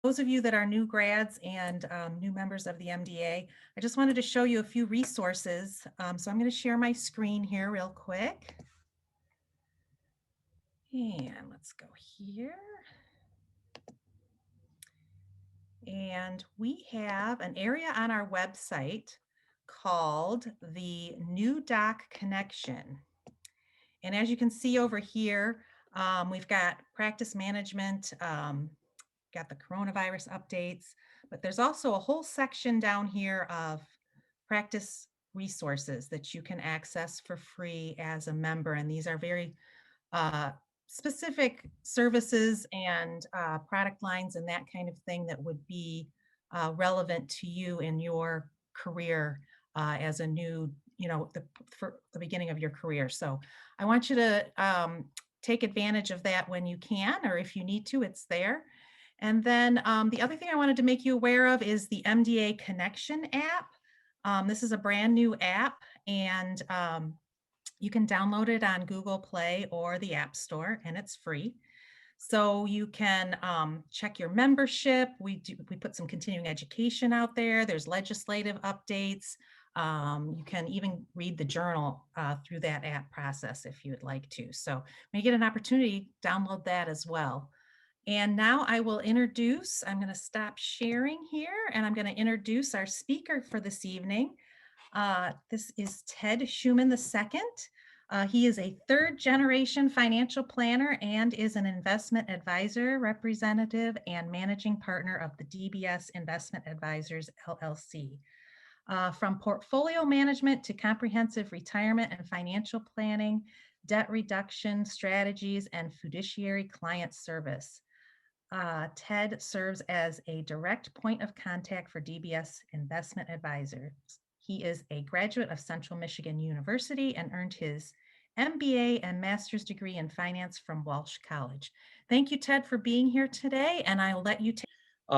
Those of you that are new grads and new members of the MDA, I just wanted to show you a few resources. So I'm going to share my screen here real quick. And let's go here. And we have an area on our website called the New Doc Connection. And as you can see over here, we've got practice management, got the coronavirus updates, but there's also a whole section down here of practice resources that you can access for free as a member. And these are very specific services and product lines and that kind of thing that would be relevant to you in your career as a new, for the beginning of your career. So I want you to take advantage of that when you can, or if you need to, it's there. And then the other thing I wanted to make you aware of is the MDA Connection app. This is a brand new app, and you can download it on Google Play or the App Store, and it's free. So you can check your membership. We put some continuing education out there. There's legislative updates. You can even read the journal through that app process if you would like to. So when you get an opportunity, download that as well. And now I will introduce, I'm going to stop sharing here, and I'm going to introduce our speaker for this evening. This is Ted Schuman II. He is a third-generation financial planner and is an investment advisor, representative, and managing partner of the DBS Investment Advisors, LLC. From portfolio management to comprehensive retirement and financial planning, debt reduction strategies, and fiduciary client service. Ted serves as a direct point of contact for DBS Investment Advisors. He is a graduate of Central Michigan University and earned his MBA and master's degree in finance from Walsh College. Thank you, Ted, for being here today, and I'll let you take.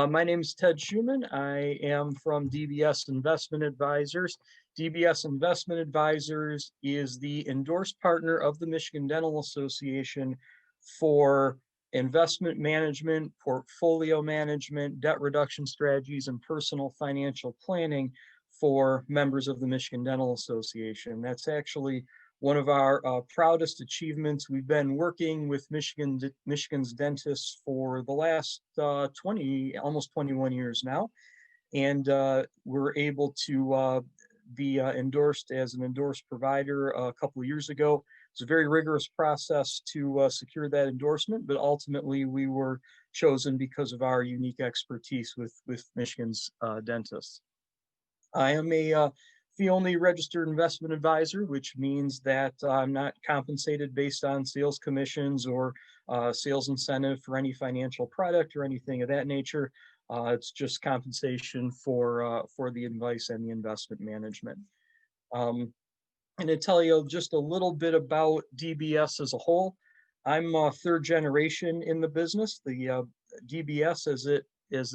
My name is Ted Schuman. I am from DBS Investment Advisors. DBS Investment Advisors is the endorsed partner of the Michigan Dental Association for investment management, portfolio management, debt reduction strategies, and personal financial planning for members of the Michigan Dental Association. That's actually one of our proudest achievements. We've been working with Michigan's dentists for the last almost 21 years now. And we're able to be endorsed as an endorsed provider a couple of years ago. It's a very rigorous process to secure that endorsement, but ultimately we were chosen because of our unique expertise with Michigan's dentists. I am a fee only registered investment advisor, which means that I'm not compensated based on sales commissions or sales incentive for any financial product or anything of that nature. It's just compensation for the advice and the investment management. And to tell you just a little bit about DBS as a whole, I'm third generation in the business. The DBS, as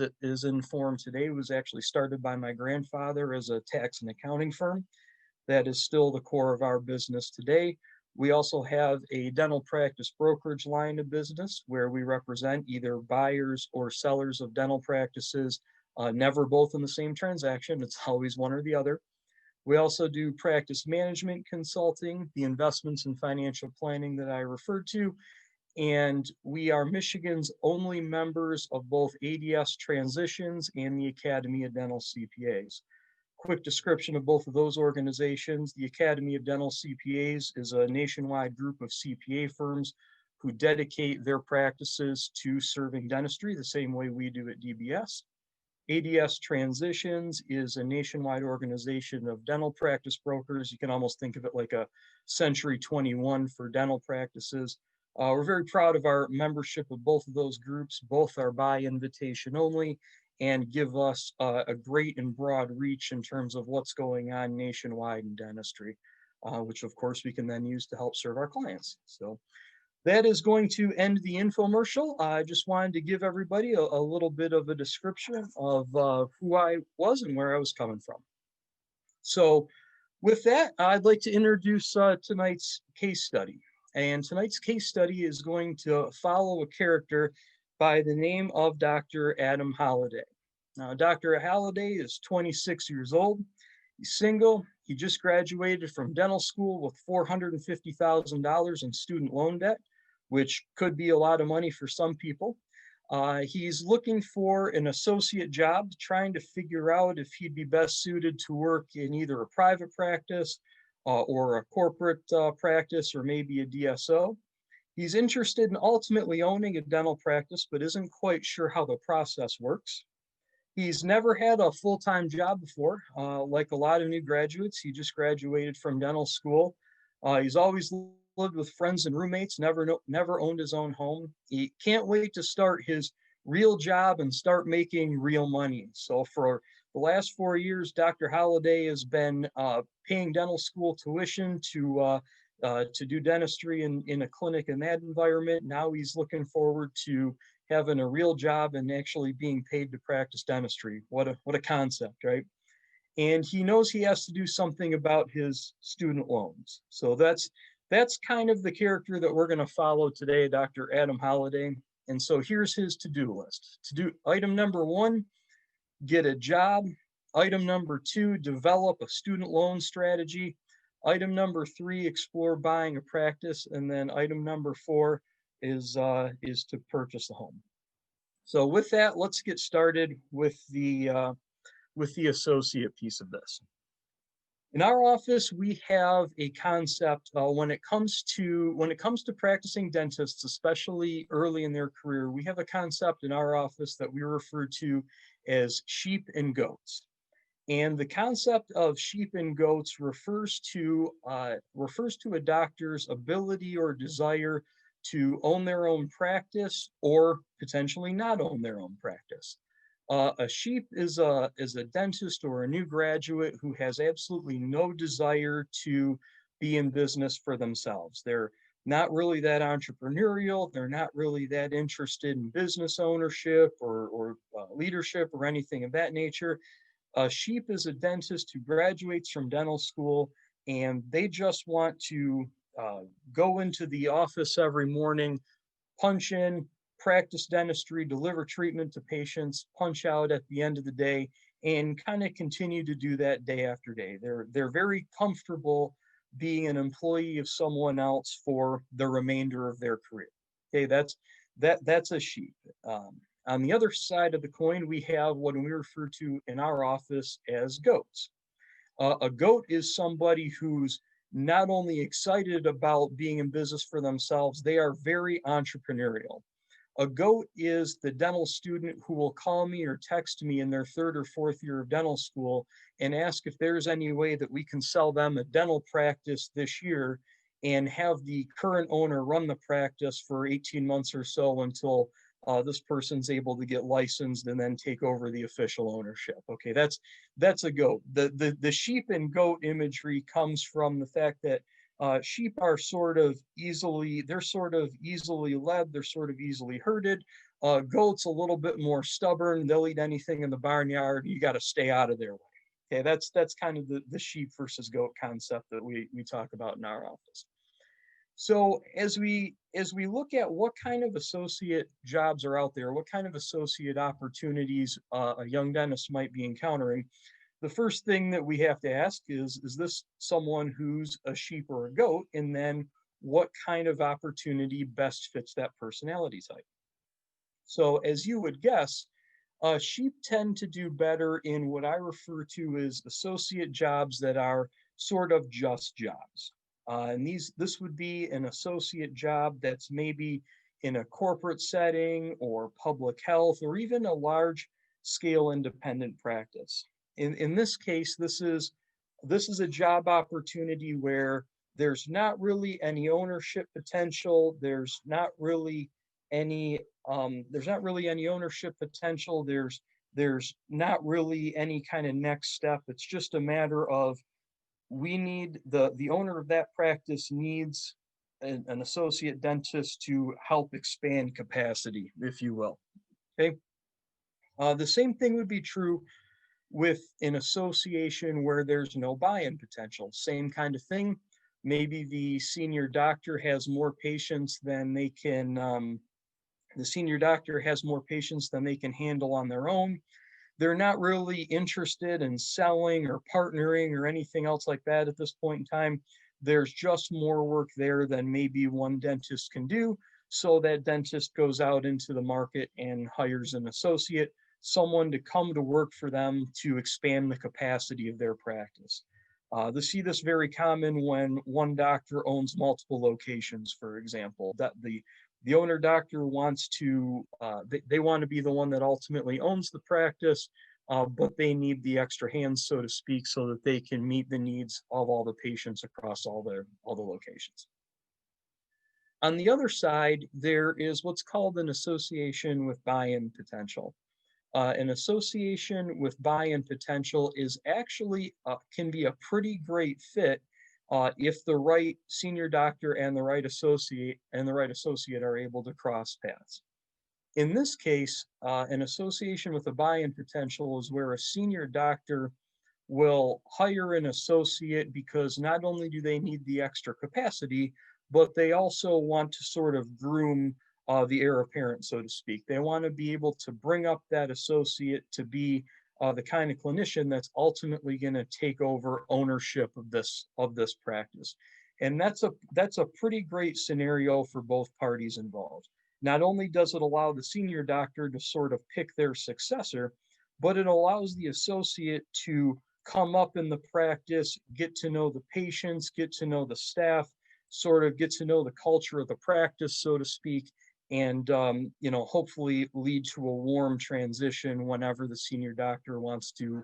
it is in form today, was actually started by my grandfather as a tax and accounting firm. That is still the core of our business today. We also have a dental practice brokerage line of business where we represent either buyers or sellers of dental practices, never both in the same transaction. It's always one or the other. We also do practice management consulting, the investments and financial planning that I referred to, and we are Michigan's only members of both ADS Transitions and the Academy of Dental CPAs. Quick description of both of those organizations. The Academy of Dental CPAs is a nationwide group of CPA firms who dedicate their practices to serving dentistry the same way we do at DBS. ADS Transitions is a nationwide organization of dental practice brokers. You can almost think of it like a Century 21 for dental practices. We're very proud of our membership of both of those groups. Both are by invitation only and give us a great and broad reach in terms of what's going on nationwide in dentistry, which of course we can then use to help serve our clients. So that is going to end the infomercial. I just wanted to give everybody a little bit of a description of who I was and where I was coming from. So with that, I'd like to introduce tonight's case study. And tonight's case study is going to follow a character by the name of Dr. Adam Holliday. Now, Dr. Holliday is 26 years old. He's single. He just graduated from dental school with $450,000 in student loan debt, which could be a lot of money for some people. He's looking for an associate job, trying to figure out if he'd be best suited to work in either a private practice or a corporate practice, or maybe a DSO. He's interested in ultimately owning a dental practice, but isn't quite sure how the process works. He's never had a full-time job before. Like a lot of new graduates, he just graduated from dental school. He's always lived with friends and roommates, never owned his own home. He can't wait to start his real job and start making real money. So for the last 4 years, Dr. Holliday has been paying dental school tuition to do dentistry in a clinic in that environment. Now he's looking forward to having a real job and actually being paid to practice dentistry. What a concept, right? And he knows he has to do something about his student loans. So that's kind of the character that we're going to follow today, Dr. Adam Holliday. And so here's his to-do list. To do item number 1, get a job. Item number 2, develop a student loan strategy. Item number 3, explore buying a practice. And then item number 4 is to purchase a home. So with that, let's get started with the associate piece of this. In our office, we have a concept when it comes to practicing dentists, especially early in their career. We have a concept in our office that we refer to as sheep and goats. And the concept of sheep and goats refers to a doctor's ability or desire to own their own practice or potentially not own their own practice. A sheep is a dentist or a new graduate who has absolutely no desire to be in business for themselves. They're not really that entrepreneurial. They're not really that interested in business ownership or leadership or anything of that nature. A sheep is a dentist who graduates from dental school, and they just want to go into the office every morning, punch in, practice dentistry, deliver treatment to patients, punch out at the end of the day, and kind of continue to do that day after day. They're very comfortable being an employee of someone else for the remainder of their career. Okay, that's a sheep. On the other side of the coin, we have what we refer to in our office as goats. A goat is somebody who's not only excited about being in business for themselves, they are very entrepreneurial. A goat is the dental student who will call me or text me in their 3rd or 4th year of dental school and ask if there's any way that we can sell them a dental practice this year and have the current owner run the practice for 18 months or so until this person's able to get licensed and then take over the official ownership. Okay, that's a goat. The sheep and goat imagery comes from the fact that sheep are sort of easily led, they're sort of easily herded. Goats a little bit more stubborn. They'll eat anything in the barnyard. You got to stay out of their way. Okay, that's kind of the sheep versus goat concept that we talk about in our office. So as we look at what kind of associate jobs are out there, what kind of associate opportunities a young dentist might be encountering, the first thing that we have to ask is this someone who's a sheep or a goat? And then what kind of opportunity best fits that personality type? So as you would guess, sheep tend to do better in what I refer to as associate jobs that are sort of just jobs. And this would be an associate job that's maybe in a corporate setting or public health or even a large scale independent practice. In this case, this is a job opportunity where there's not really any ownership potential. There's not really any ownership potential. There's not really any kind of next step. It's just a matter of we need the owner of that practice needs an associate dentist to help expand capacity, if you will. Okay. The same thing would be true with an association where there's no buy-in potential. Same kind of thing. Maybe the senior doctor has more patients than The senior doctor has more patients than they can handle on their own. They're not really interested in selling or partnering or anything else like that at this point in time. There's just more work there than maybe one dentist can do. So that dentist goes out into the market and hires an associate, someone to come to work for them to expand the capacity of their practice. They see this very common when one doctor owns multiple locations, for example, that the owner doctor wants to, they want to be the one that ultimately owns the practice, but they need the extra hands, so to speak, so that they can meet the needs of all the patients across all the locations. On the other side, there is what's called an association with buy-in potential. An association with buy-in potential is actually can be a pretty great fit if the right senior doctor and the right associate are able to cross paths. In this case, an association with a buy-in potential is where a senior doctor will hire an associate because not only do they need the extra capacity, but they also want to sort of groom the heir apparent, so to speak. They want to be able to bring up that associate to be the kind of clinician that's ultimately going to take over ownership of this practice. And that's a pretty great scenario for both parties involved. Not only does it allow the senior doctor to sort of pick their successor, but it allows the associate to come up in the practice, get to know the patients, get to know the staff, sort of get to know the culture of the practice, so to speak, and hopefully lead to a warm transition whenever the senior doctor wants to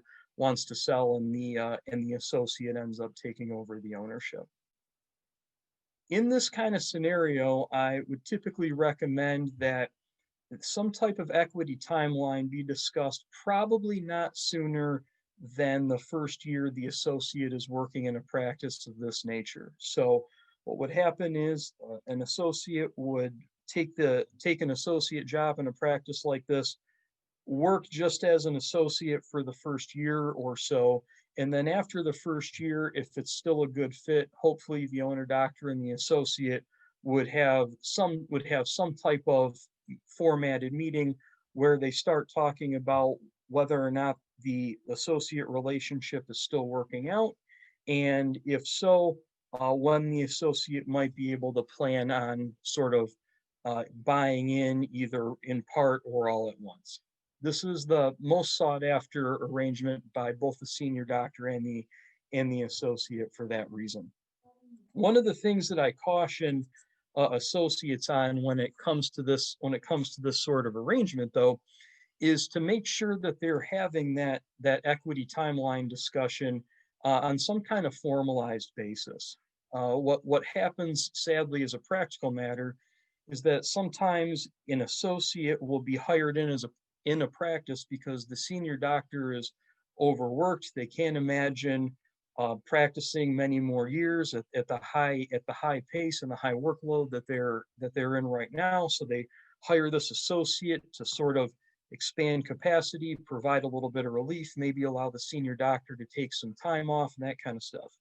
sell and the associate ends up taking over the ownership. In this kind of scenario, I would typically recommend that some type of equity timeline be discussed, probably not sooner than the first year the associate is working in a practice of this nature. So what would happen is an associate would take an associate job in a practice like this, work just as an associate for the first year or so. And then after the first year, if it's still a good fit, hopefully the owner doctor and the associate would have some type of formatted meeting where they start talking about whether or not the associate relationship is still working out. And if so, when the associate might be able to plan on sort of buying in either in part or all at once. This is the most sought after arrangement by both the senior doctor and the associate for that reason. One of the things that I caution associates on when it comes to this sort of arrangement, though, is to make sure that they're having that equity timeline discussion on some kind of formalized basis. What happens, sadly, as a practical matter, is that sometimes an associate will be hired in a practice because the senior doctor is overworked. They can't imagine practicing many more years at the high pace and the high workload that they're in right now. So they hire this associate to sort of expand capacity, provide a little bit of relief, maybe allow the senior doctor to take some time off and that kind of stuff.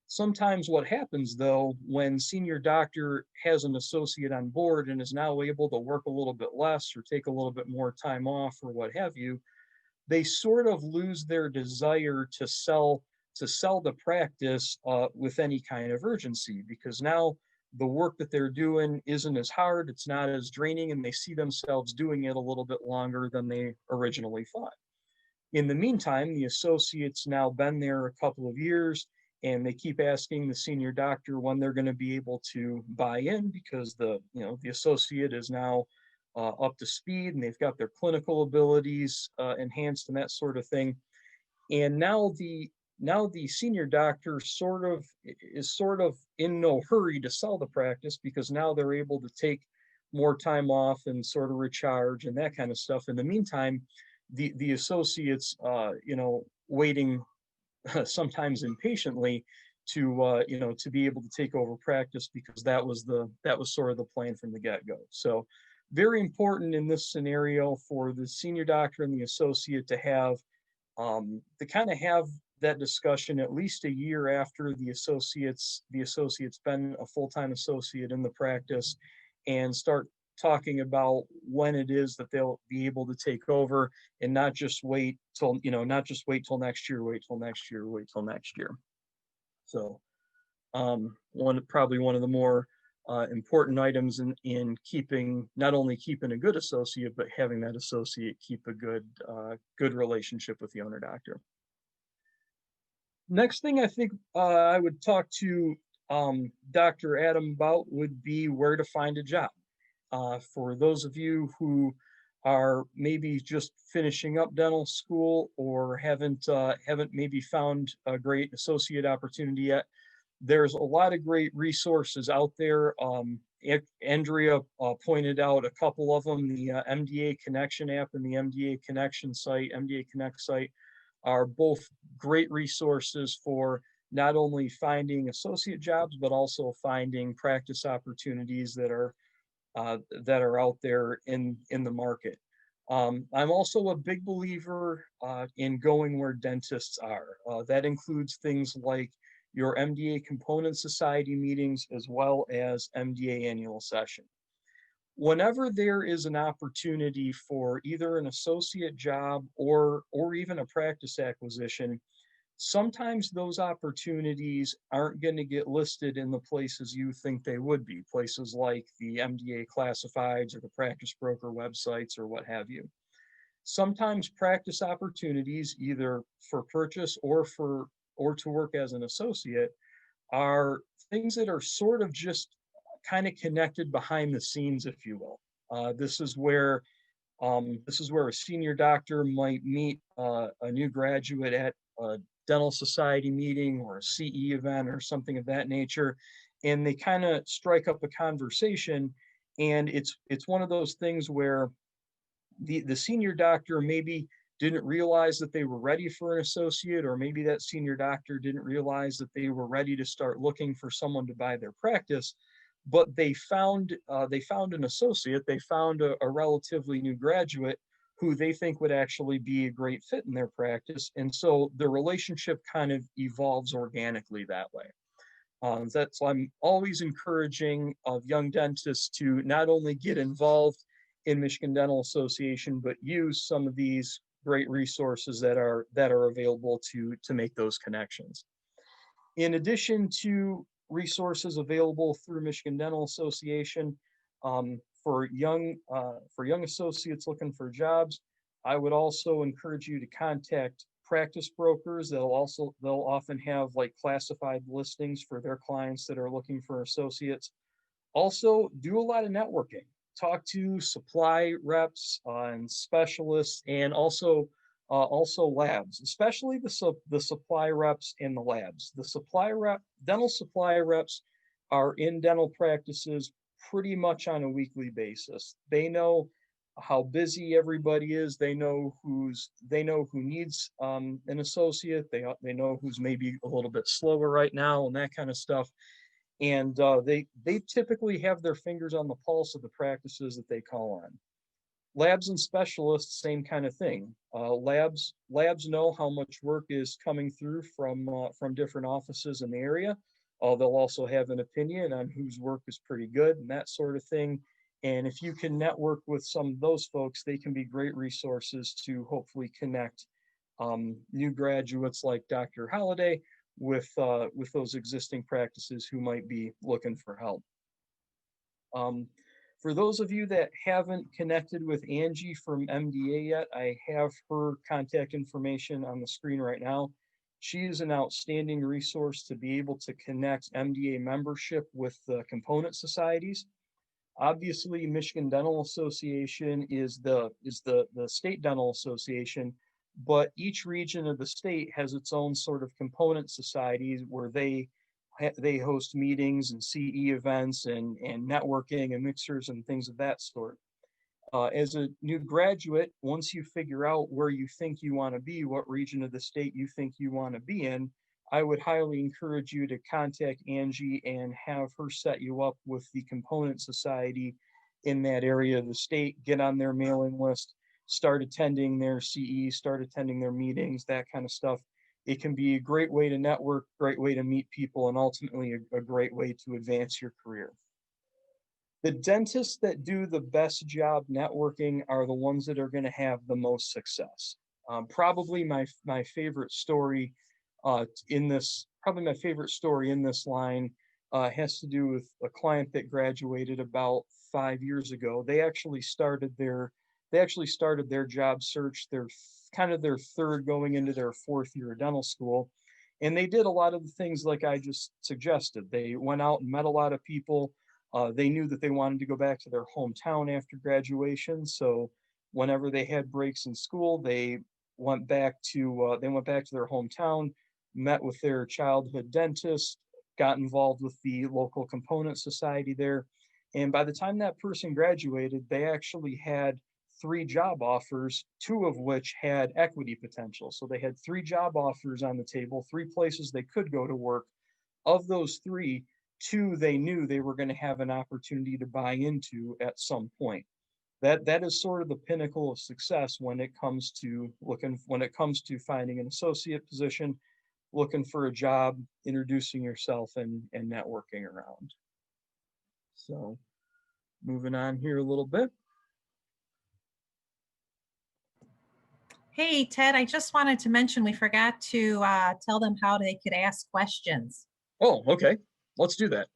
Sometimes what happens though, when senior doctor has an associate on board and is now able to work a little bit less or take a little bit more time off or what have you, they sort of lose their desire to sell the practice with any kind of urgency because now the work that they're doing isn't as hard, it's not as draining, and they see themselves doing it a little bit longer than they originally thought. In the meantime, the associate's now been there a couple of years and they keep asking the senior doctor when they're going to be able to buy in because the associate is now up to speed and they've got their clinical abilities enhanced and that sort of thing. And now the senior doctor sort of in no hurry to sell the practice because now they're able to take more time off and sort of recharge and that kind of stuff. In the meantime, the associates waiting sometimes impatiently to be able to take over practice because that was sort of the plan from the get-go. So very important in this scenario for the senior doctor and the associate to have to kind of have that discussion at least a year after the associate's been a full-time associate in the practice and start talking about when it is that they'll be able to take over, and not just wait till, not just wait till next year, wait till next year, wait till next year. So probably one of the more important items in keeping, not only keeping a good associate, but having that associate keep a good relationship with the owner doctor. Next thing I think I would talk to Dr. Adam about would be where to find a job. For those of you who are maybe just finishing up dental school, or haven't maybe found a great associate opportunity yet, there's a lot of great resources out there. Andrea pointed out a couple of them. The MDA Connection app and the MDA Connection site, MDA Connect site, are both great resources for not only finding associate jobs, but also finding practice opportunities that are out there in the market. I'm also a big believer in going where dentists are. That includes things like your MDA Component Society meetings, as well as MDA annual session. Whenever there is an opportunity for either an associate job or even a practice acquisition, sometimes those opportunities aren't going to get listed in the places you think they would be, places like the MDA classifieds or the practice broker websites or what have you. Sometimes practice opportunities, either for purchase or to work as an associate, are things that are sort of just kind of connected behind the scenes, if you will. This is where a senior doctor might meet a new graduate at a dental society meeting or a CE event or something of that nature, and they kind of strike up a conversation. And it's one of those things where the senior doctor maybe didn't realize that they were ready for an associate, or maybe that senior doctor didn't realize that they were ready to start looking for someone to buy their practice, but they found an associate, they found a relatively new graduate who they think would actually be a great fit in their practice, and so the relationship kind of evolves organically that way. So I'm always encouraging of young dentists to not only get involved in Michigan Dental Association, but use some of these great resources that are available to make those connections. In addition to resources available through Michigan Dental Association, for young associates looking for jobs, I would also encourage you to contact practice brokers. They'll often have like classified listings for their clients that are looking for associates. Also, do a lot of networking. Talk to supply reps and specialists, and also labs, especially the supply reps and the labs. Dental supply reps are in dental practices pretty much on a weekly basis. They know how busy everybody is. They know who needs an associate. They know who's maybe a little bit slower right now and that kind of stuff. And they typically have their fingers on the pulse of the practices that they call on. Labs and specialists, same kind of thing. Labs know how much work is coming through from different offices in the area. They'll also have an opinion on whose work is pretty good and that sort of thing. And if you can network with some of those folks, they can be great resources to hopefully connect new graduates like Dr. Holliday with those existing practices who might be looking for help. For those of you that haven't connected with Angie from MDA yet, I have her contact information on the screen right now. She is an outstanding resource to be able to connect MDA membership with the component societies. Obviously, Michigan Dental Association is the state dental association, but each region of the state has its own sort of component societies where they host meetings and CE events and networking and mixers and things of that sort. As a new graduate, once you figure out where you think you want to be, what region of the state you think you want to be in, I would highly encourage you to contact Angie and have her set you up with the component society in that area of the state. Get on their mailing list, start attending their CE, start attending their meetings, that kind of stuff. It can be a great way to network, great way to meet people, and ultimately a great way to advance your career. The dentists that do the best job networking are the ones that are going to have the most success. Probably my favorite story my favorite story in this line has to do with a client that graduated about 5 years ago. They actually started their job search, their kind of their third going into their fourth year of dental school. And they did a lot of the things like I just suggested. They went out and met a lot of people. They knew that they wanted to go back to their hometown after graduation. So whenever they had breaks in school, they went back to their hometown, met with their childhood dentist, got involved with the local component society there. And by the time that person graduated, they actually had three job offers, two of which had equity potential. So they had three job offers on the table, three places they could go to work. Of those three, two they knew they were going to have an opportunity to buy into at some point. That is sort of the pinnacle of success when it comes to finding an associate position, looking for a job, introducing yourself, and networking around. So moving on here a little bit. Hey, Ted, I just wanted to mention we forgot to tell them how they could ask questions. Oh, okay. Let's do that.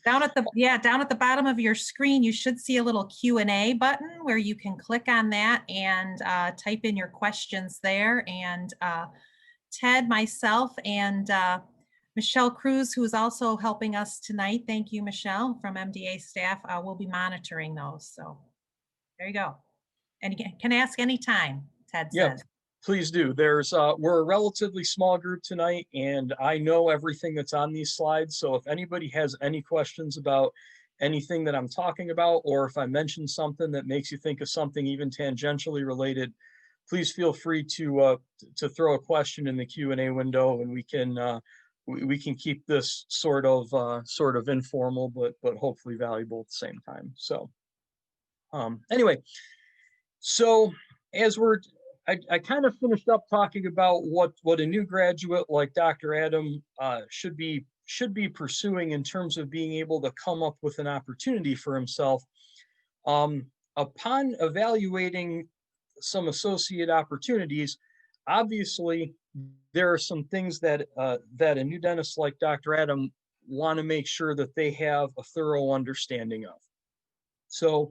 Down at the bottom of your screen, you should see a little Q&A button where you can click on that and type in your questions there. And Ted, myself, and Michelle Cruz, who is also helping us tonight. Thank you, Michelle, from MDA staff. Will be monitoring those. So there you go. And you can ask anytime, Ted Yeah, said. please do. We're a relatively small group tonight, and I know everything that's on these slides. So if anybody has any questions about anything that I'm talking about, or if I mention something that makes you think of something even tangentially related, please feel free to throw a question in the Q&A window, and we can keep this sort of informal, but hopefully valuable at the same time. So anyway, so as I kind of finished up talking about what a new graduate like Dr. Adam should be pursuing in terms of being able to come up with an opportunity for himself. Upon evaluating some associate opportunities, obviously there are some things that a new dentist like Dr. Adam want to make sure that they have a thorough understanding of. So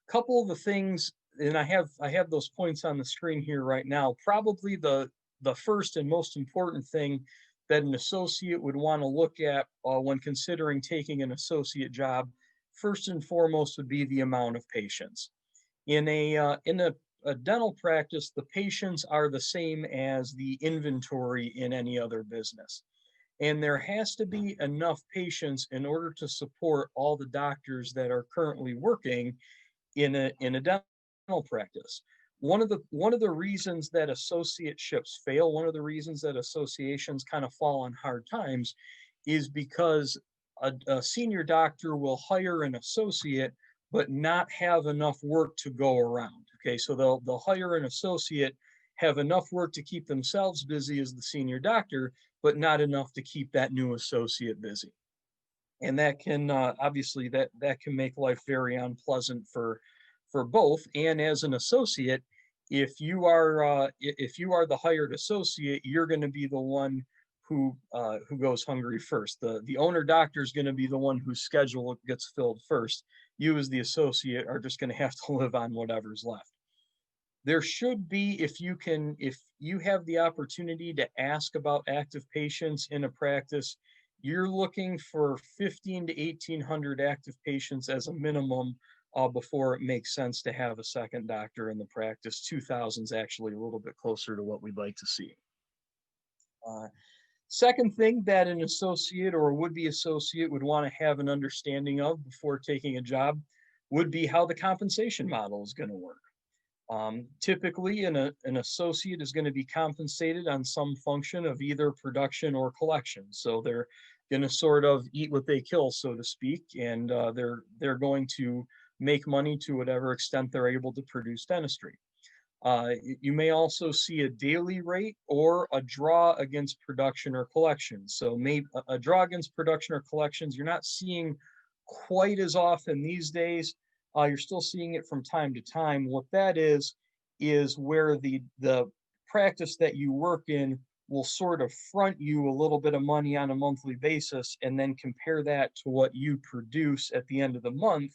a couple of the things, and I have those points on the screen here right now. Probably the first and most important thing that an associate would want to look at when considering taking an associate job, first and foremost, would be the amount of patients. In a dental practice, the patients are the same as the inventory in any other business. And there has to be enough patients in order to support all the doctors that are currently working in a dental practice. One of the reasons that associateships fail, one of the reasons that associations kind of fall on hard times, is because a senior doctor will hire an associate but not have enough work to go around. Okay, so they'll hire an associate, have enough work to keep themselves busy as the senior doctor, but not enough to keep that new associate busy. And that can obviously that can make life very unpleasant for both. And as an associate, if you are the hired associate, you're going to be the one who goes hungry first. The owner doctor is going to be the one whose schedule gets filled first. You as the associate are just going to have to live on whatever's left. There should be, if you have the opportunity to ask about active patients in a practice, you're looking for 15 to 1,800 active patients as a minimum before it makes sense to have a second doctor in the practice. 2,000 is actually a little bit closer to what we'd like to see. Second thing that an associate or a would-be associate would want to have an understanding of before taking a job would be how the compensation model is going to work. Typically, an associate is going to be compensated on some function of either production or collection. So they're going to sort of eat what they kill, so to speak, and they're going to make money to whatever extent they're able to produce dentistry. You may also see a daily rate or a draw against production or collections. So maybe a draw against production or collections, you're not seeing quite as often these days. You're still seeing it from time to time. What that is where the practice that you work in will sort of front you a little bit of money on a monthly basis and then compare that to what you produce at the end of the month.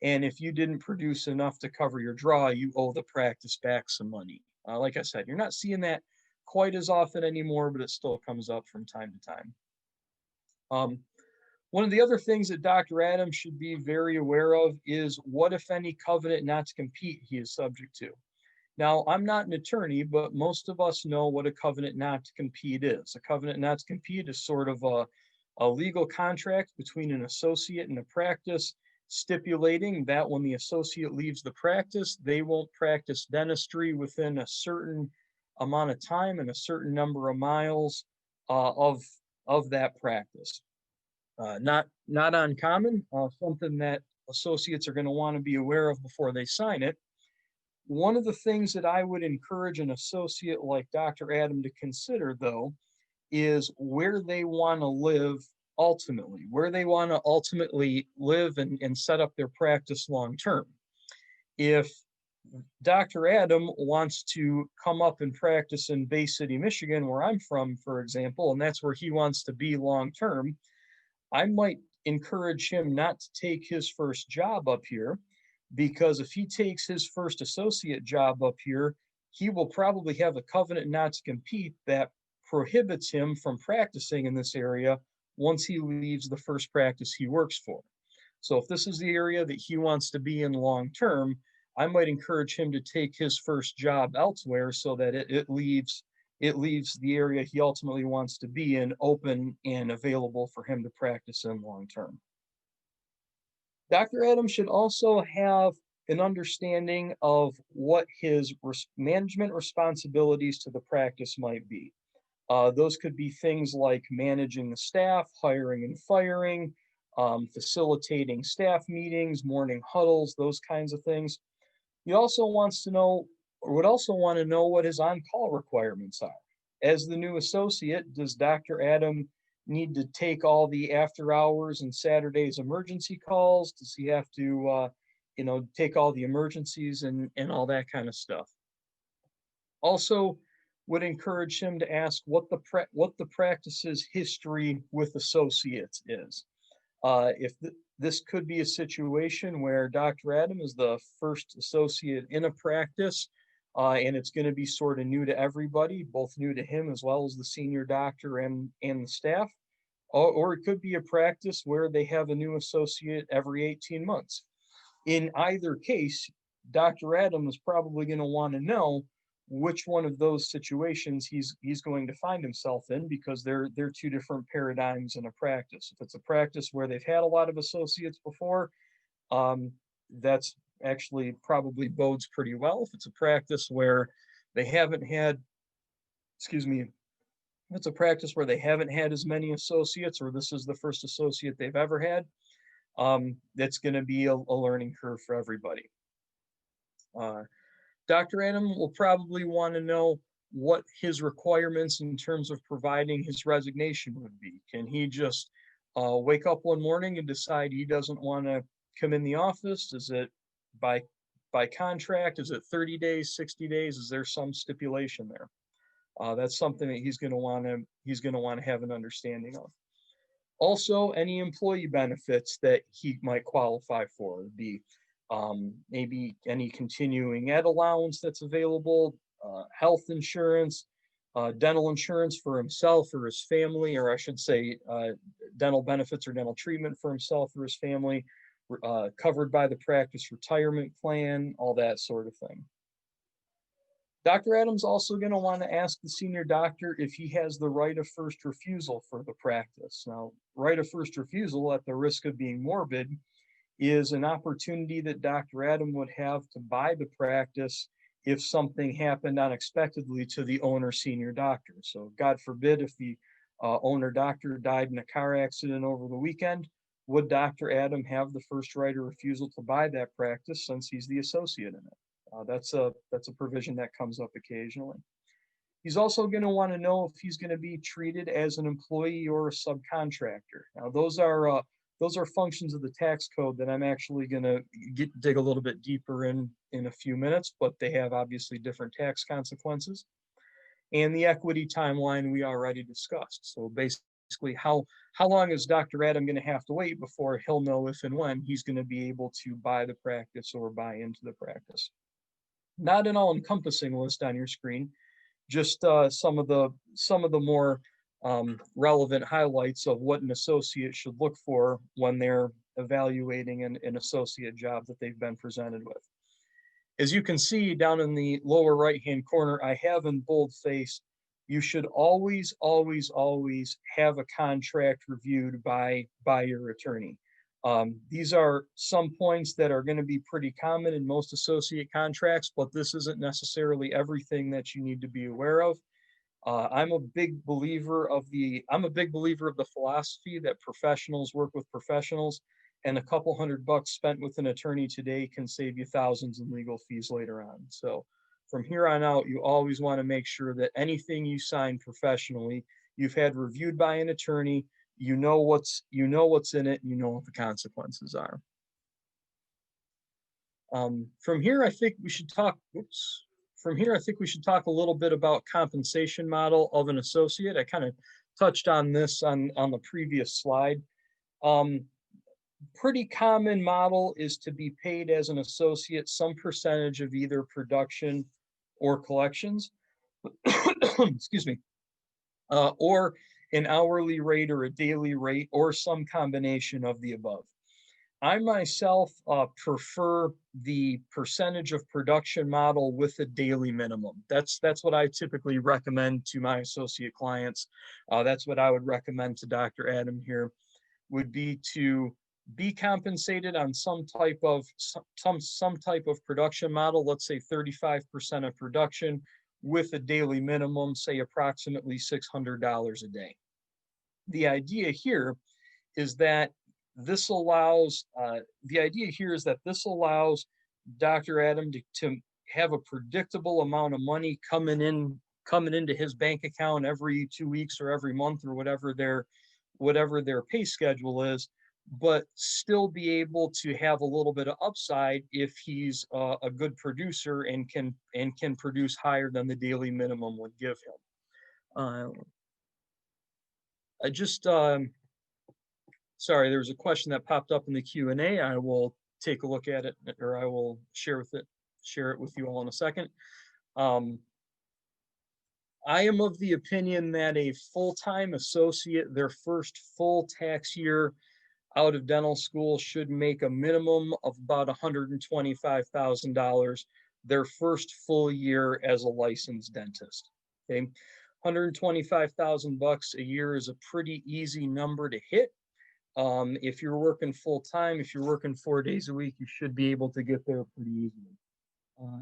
And if you didn't produce enough to cover your draw, you owe the practice back some money. Like I said, you're not seeing that quite as often anymore, but it still comes up from time to time. Um, One of the other things that Dr. Adams should be very aware of is what, if any, covenant not to compete he is subject to. Now, I'm not an attorney, but most of us know what a covenant not to compete is. A covenant not to compete is sort of a legal contract between an associate and a practice, stipulating that when the associate leaves the practice, they won't practice dentistry within a certain amount of time and a certain number of miles of that practice. Not uncommon, something that associates are going to want to be aware of before they sign it. One of the things that I would encourage an associate like Dr. Adam to consider, though, is where they want to live ultimately, where they want to ultimately live and set up their practice long term. If Dr. Adam wants to come up and practice in Bay City, Michigan, where I'm from, for example, and that's where he wants to be long term, I might encourage him not to take his first job up here, because if he takes his first associate job up here, he will probably have a covenant not to compete that prohibits him from practicing in this area once he leaves the first practice he works for. So if this is the area that he wants to be in long term, I might encourage him to take his first job elsewhere so that it leaves the area he ultimately wants to be in open and available for him to practice in long term. Dr. Adams should also have an understanding of what his management responsibilities to the practice might be. Those could be things like managing the staff, hiring and firing, facilitating staff meetings, morning huddles, those kinds of things. He also wants to know, or would also want to know, what his on-call requirements are. As the new associate, does Dr. Adam need to take all the after hours and Saturdays emergency calls? Does he have to, take all the emergencies and all that kind of stuff? Also, would encourage him to ask what the practice's history with associates is. If this could be a situation where Dr. Adam is the first associate in a practice, and it's going to be sort of new to everybody, both new to him as well as the senior doctor and the staff. Or it could be a practice where they have a new associate every 18 months. In either case, Dr. Adam is probably going to want to know which one of those situations he's going to find himself in, because they're two different paradigms in a practice. If it's a practice where they've had a lot of associates before, that's actually probably bodes pretty well. If it's a practice where they haven't had, excuse me, if it's a practice where they haven't had as many associates, or this is the first associate they've ever had, that's going to be a learning curve for everybody. Dr. Adam will probably want to know what his requirements in terms of providing his resignation would be. Can he just wake up one morning and decide he doesn't want to come in the office? Is it by contract? Is it 30 days, 60 days? Is there some stipulation there? That's something that he's going to want to have an understanding of. Also, any employee benefits that he might qualify for would be maybe any continuing ed allowance that's available, health insurance, dental insurance for himself or his family, or I should say dental benefits or dental treatment for himself or his family, covered by the practice retirement plan, all that sort of thing. Dr. Adams also going to want to ask the senior doctor if he has the right of first refusal for the practice. Now, right of first refusal, at the risk of being morbid, is an opportunity that Dr. Adam would have to buy the practice if something happened unexpectedly to the owner senior doctor. So God forbid if the owner doctor died in a car accident over the weekend, would Dr. Adam have the first right of refusal to buy that practice since he's the associate in it? That's a provision that comes up occasionally. He's also going to want to know if he's going to be treated as an employee or a subcontractor. Now, those are those are functions of the tax code that I'm actually going to dig a little bit deeper in a few minutes, but they have obviously different tax consequences. And the equity timeline we already discussed. So basically, how long is Dr. Adam going to have to wait before he'll know if and when he's going to be able to buy the practice or buy into the practice? Not an all-encompassing list on your screen, just some of the more relevant highlights of what an associate should look for when they're evaluating an associate job that they've been presented with. As you can see down in the lower right-hand corner, I have in boldface, you should always, always, always have a contract reviewed by your attorney. These are some points that are going to be pretty common in most associate contracts, but this isn't necessarily everything that you need to be aware of. I'm a big believer of the philosophy that professionals work with professionals, and a couple $100 spent with an attorney today can save you thousands in legal fees later on. So from here on out, you always want to make sure that anything you sign professionally, you've had reviewed by an attorney, you know what's in it, and you know what the consequences are. From here, I think we should talk. From here, I think we should talk a little bit about compensation model of an associate. I kind of touched on this on the previous slide. Pretty common model is to be paid as an associate some percentage of either production or collections. Excuse me. Or an hourly rate or a daily rate or some combination of the above. I myself prefer the percentage of production model with a daily minimum. That's what I typically recommend to my associate clients. That's what I would recommend to Dr. Adam here, would be to be compensated on some type of production model, let's say 35% of production, with a daily minimum, say approximately $600 a day. The idea here is that this allows Dr. Adam to have a predictable amount of money coming into his bank account every 2 weeks or every month or whatever their pay schedule is, but still be able to have a little bit of upside if he's a good producer and can produce higher than the daily minimum would give him. Sorry, there was a question that popped up in the Q&A. I will take a look at it, or I will share it with you all in a second. I am of the opinion that a full-time associate, their first full tax year out of dental school, should make a minimum of about $125,000 their first full year as a licensed dentist. Okay, $125,000 a year is a pretty easy number to hit. If you're working full time, if you're working 4 days a week, you should be able to get there pretty easily.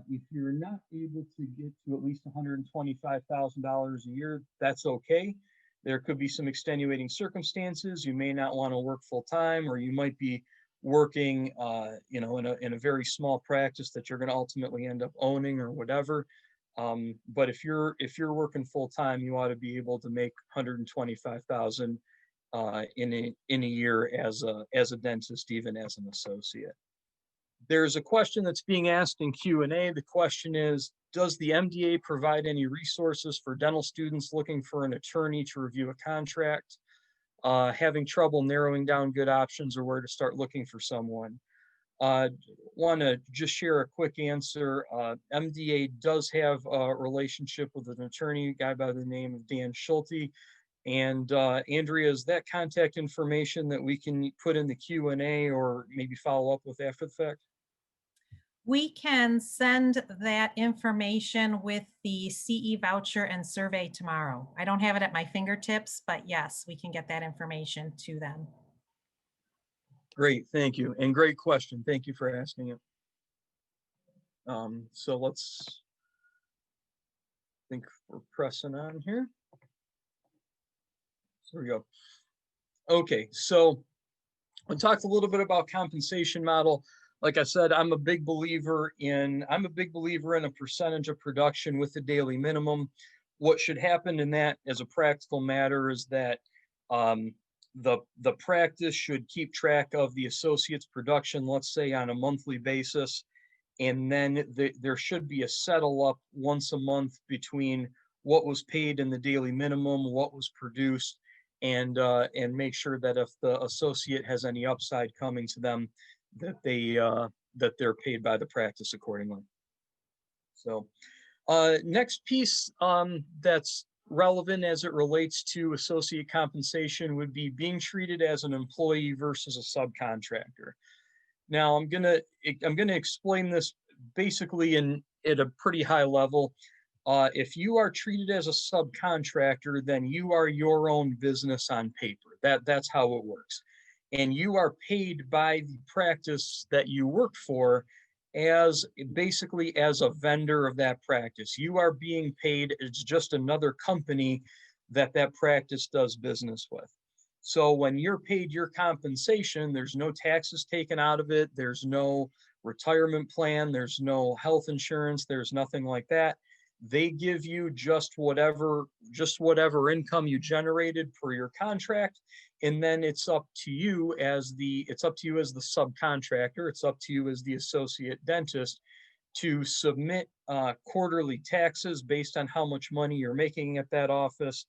If you're not able to get to at least $125,000 a year, that's okay. There could be some extenuating circumstances. You may not want to work full time, or you might be working, in a very small practice that you're going to ultimately end up owning or whatever. But if you're working full time, you ought to be able to make $125,000 in a year as a dentist, even as an associate. There's a question that's being asked in Q&A. The question is, does the MDA provide any resources for dental students looking for an attorney to review a contract, having trouble narrowing down good options or where to start looking for someone? Want to just share a quick answer. MDA does have a relationship with an attorney, a guy by the name of Dan Schulte. And Andrea, is that contact information that we can put in the Q&A or maybe follow up with after the fact? We can send that information with the CE voucher and survey tomorrow. I don't have it at my fingertips, but yes, we can get that information to them. Great, thank you. And great question. Thank you for asking it. So let's think we're pressing on here. There we go. Okay, so I talked a little bit about compensation model. Like I said, I'm a big believer in a percentage of production with the daily minimum. What should happen in that as a practical matter is that the practice should keep track of the associate's production, let's say on a monthly basis, and then there should be a settle up once a month between what was paid in the daily minimum, what was produced, and make sure that if the associate has any upside coming to them, that they're paid by the practice accordingly. So next piece that's relevant as it relates to associate compensation would be being treated as an employee versus a subcontractor. Now I'm gonna explain this basically at a pretty high level. If you are treated as a subcontractor, then you are your own business on paper. That's how it works. And you are paid by the practice that you work for as basically as a vendor of that practice. You are being paid, it's just another company that practice does business with. So when you're paid your compensation, there's no taxes taken out of it. There's no retirement plan. There's no health insurance. There's nothing like that. They give you just whatever income you generated per your contract. And then it's up to you as the subcontractor. It's up to you as the associate dentist to submit quarterly taxes based on how much money you're making at that office,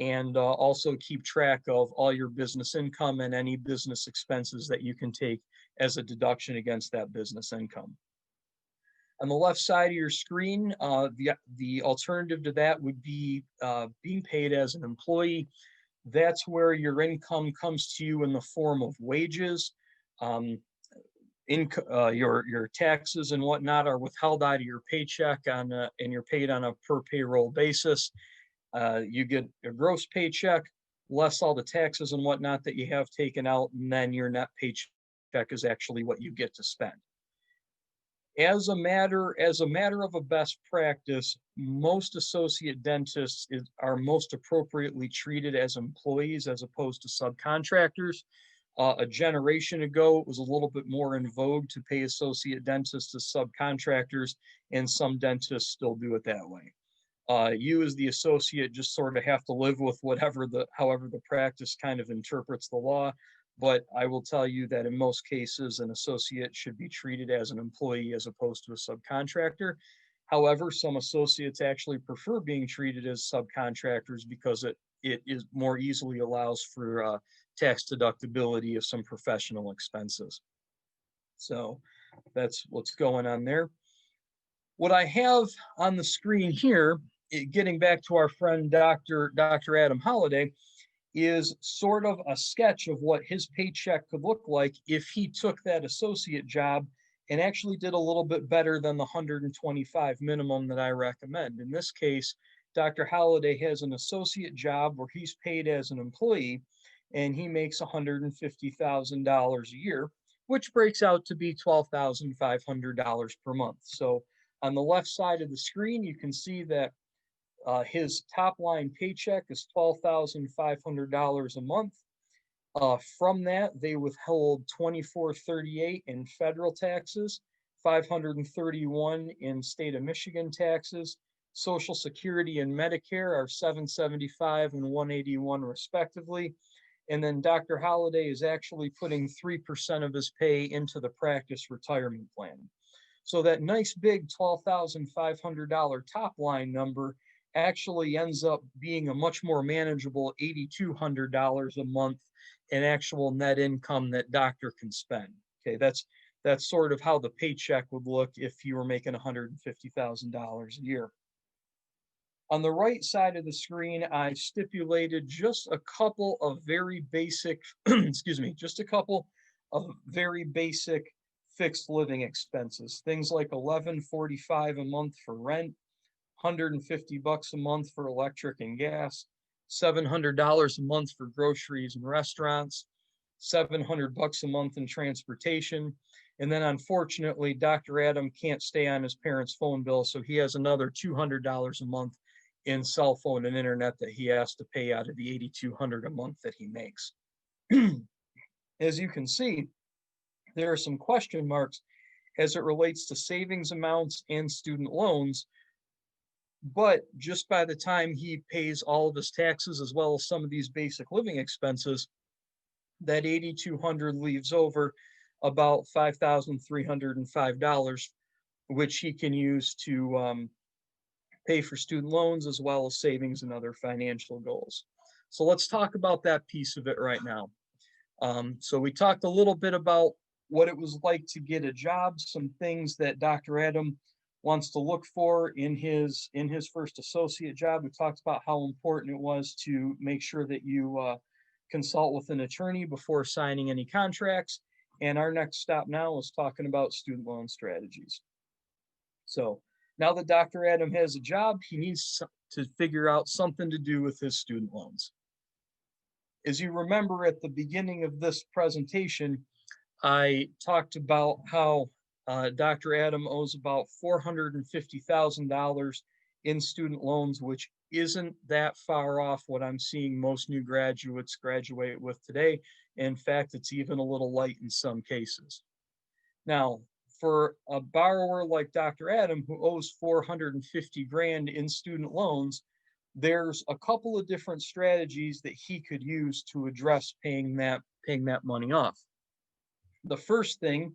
and also keep track of all your business income and any business expenses that you can take as a deduction against that business income. On the left side of your screen, the alternative to that would be being paid as an employee. That's where your income comes to you in the form of wages. Your taxes and whatnot are withheld out of your paycheck and you're paid on a per payroll basis. You get a gross paycheck, less all the taxes and whatnot that you have taken out, and then your net paycheck is actually what you get to spend. As a matter of a best practice, most associate dentists are most appropriately treated as employees as opposed to subcontractors. A generation ago, it was a little bit more in vogue to pay associate dentists as subcontractors, and some dentists still do it that way. You as the associate just sort of have to live with however the practice kind of interprets the law. But I will tell you that in most cases, an associate should be treated as an employee as opposed to a subcontractor. However, some associates actually prefer being treated as subcontractors because it is more easily allows for tax deductibility of some professional expenses. So that's what's going on there. What I have on the screen here, getting back to our friend Dr. Adam Holliday, is sort of a sketch of what his paycheck could look like if he took that associate job and actually did a little bit better than the 125 minimum that I recommend. In this case, Dr. Holliday has an associate job where he's paid as an employee and he makes $150,000 a year, which breaks out to be $12,500 per month. So on the left side of the screen, you can see that his top line paycheck is $12,500 a month. From that, they withhold $2,438 in federal taxes, $531 in state of Michigan taxes. Social Security and Medicare are $775 and $181 respectively. And then Dr. Holliday is actually putting 3% of his pay into the practice retirement plan. So that nice big $12,500 top line number actually ends up being a much more manageable $8,200 a month in actual net income that doctor can spend. Okay, that's sort of how the paycheck would look if you were making $150,000 a year. On the right side of the screen, I stipulated just a couple of very basic, just a couple of very basic fixed living expenses. Things like $11.45 a month for rent, $150 a month for electric and gas, $700 a month for groceries and restaurants, $700 a month in transportation. And then unfortunately, Dr. Adam can't stay on his parents' phone bill, so he has another $200 a month in cell phone and internet that he has to pay out of the $8,200 a month that he makes. As you can see, there are some question marks as it relates to savings amounts and student loans. But just by the time he pays all of his taxes, as well as some of these basic living expenses, that 8,200 leaves over about $5,305, which he can use to pay for student loans as well as savings and other financial goals. So let's talk about that piece of it right now. So we talked a little bit about what it was like to get a job, some things that Dr. Adam wants to look for in his first associate job. We talked about how important it was to make sure that you consult with an attorney before signing any contracts. And our next stop now is talking about student loan strategies. So now that Dr. Adam has a job, he needs to figure out something to do with his student loans. As you remember at the beginning of this presentation, I talked about how Dr. Adam owes about $450,000 in student loans, which isn't that far off what I'm seeing most new graduates graduate with today. In fact, it's even a little light in some cases. Now, for a borrower like Dr. Adam, who owes 450 grand in student loans, there's a couple of different strategies that he could use to address paying that money off. The first thing,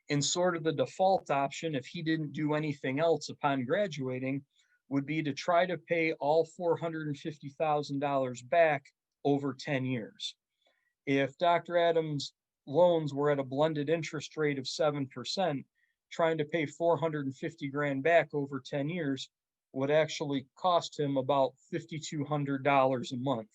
in sort of the default option, if he didn't do anything else upon graduating, would be to try to pay all $450,000 back over 10 years. If Dr. Adams' loans were at a blended interest rate of 7%, trying to pay 450 grand back over 10 years would actually cost him about $5,200 a month.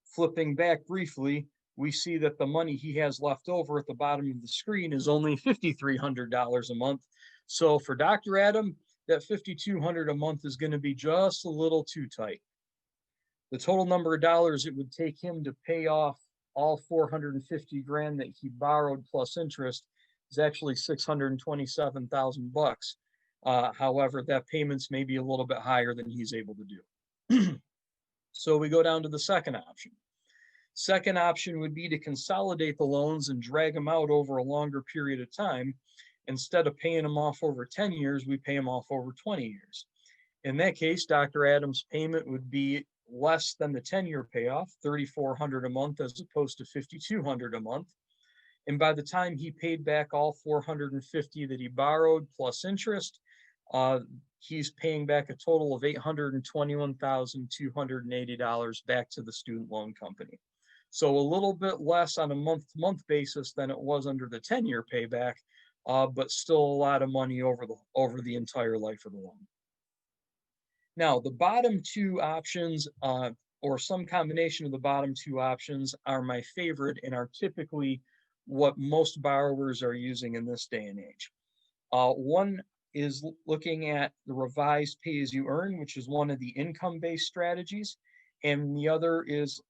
Flipping back briefly, we see that the money he has left over at the bottom of the screen is only $5,300 a month. So for Dr. Adam, that $5,200 a month is going to be just a little too tight. The total number of dollars it would take him to pay off all 450 grand that he borrowed plus interest is actually 627,000 bucks. However, that payments may be a little bit higher than he's able to do. So we go down to the second option. Second option would be to consolidate the loans and drag them out over a longer period of time. Instead of paying them off over 10 years, we pay them off over 20 years. In that case, Dr. Adams' payment would be less than the 10-year payoff, $3,400 a month as opposed to $5,200 a month. And by the time he paid back all 450 that he borrowed plus interest, he's paying back a total of $821,280 back to the student loan company. So a little bit less on a month-to-month basis than it was under the 10-year payback, but still a lot of money over the entire life of the loan. Now, the bottom two options, or some combination of the bottom two options, are my favorite and are typically what most borrowers are using in this day and age. One is looking at the revised pay-as-you-earn, which is one of the income-based strategies, and the other is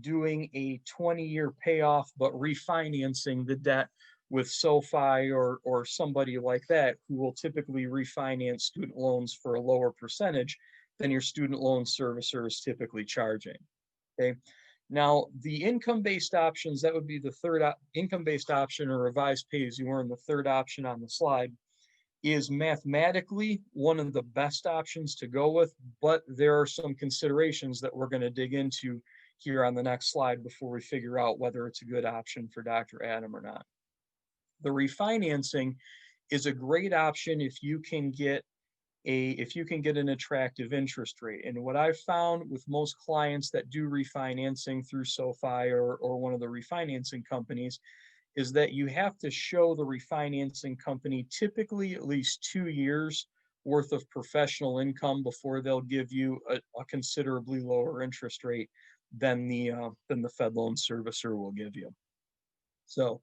doing a 20-year payoff, but refinancing the debt with SoFi or somebody like that, who will typically refinance student loans for a lower percentage than your student loan servicer is typically charging. Okay. Now, the income-based options, that would be the third income-based option, or revised pay-as-you-earn, the third option on the slide, is mathematically one of the best options to go with, but there are some considerations that we're going to dig into here on the next slide before we figure out whether it's a good option for Dr. Adam or not. The refinancing is a great option if you can get an attractive interest rate. And what I've found with most clients that do refinancing through SoFi or one of the refinancing companies is that you have to show the refinancing company typically at least 2 years worth of professional income before they'll give you a considerably lower interest rate than the Fed loan servicer will give you. So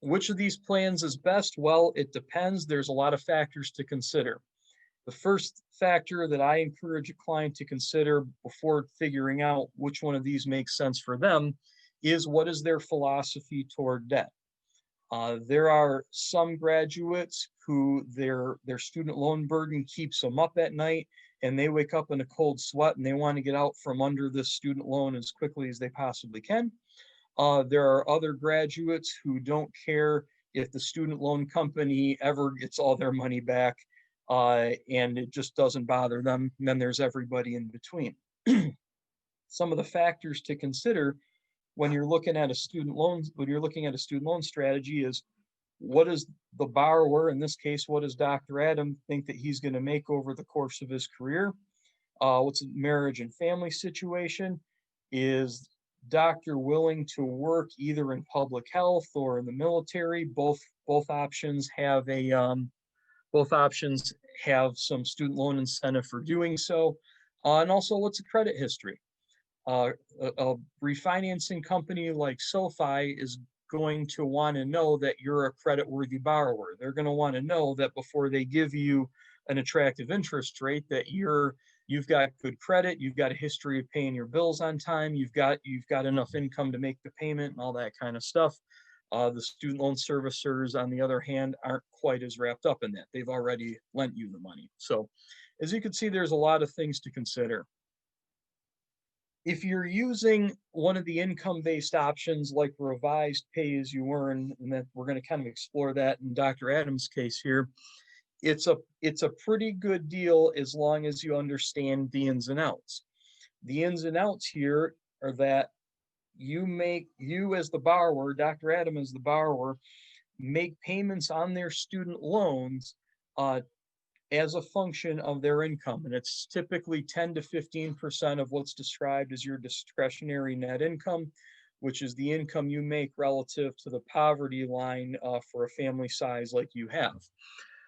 which of these plans is best? Well, it depends. There's a lot of factors to consider. The first factor that I encourage a client to consider before figuring out which one of these makes sense for them is, what is their philosophy toward debt? There are some graduates who their student loan burden keeps them up at night, and they wake up in a cold sweat and they want to get out from under this student loan as quickly as they possibly can. There are other graduates who don't care if the student loan company ever gets all their money back, and it just doesn't bother them. And then there's everybody in between. Some of the factors to consider when you're looking at a student loan, strategy is, what does the borrower, in this case, what does Dr. Adam think that he's going to make over the course of his career? What's the marriage and family situation? Is doctor willing to work either in public health or in the military? Both options have some student loan incentive for doing so. And also, what's the credit history? A refinancing company like SoFi is going to want to know that you're a credit-worthy borrower. They're going to want to know that before they give you an attractive interest rate, that you've got good credit, you've got a history of paying your bills on time, you've got enough income to make the payment and all that kind of stuff. The student loan servicers, on the other hand, aren't quite as wrapped up in that. They've already lent you the money. So, as you can see, there's a lot of things to consider. If you're using one of the income-based options like revised pay as you earn, and that we're going to kind of explore that in Dr. Adams' case here, it's a pretty good deal as long as you understand the ins and outs. The ins and outs here are that you as the borrower, Dr. Adam as the borrower, make payments on their student loans uh, as a function of their income. And it's typically 10 to 15% of what's described as your discretionary net income, which is the income you make relative to the poverty line for a family size like you have.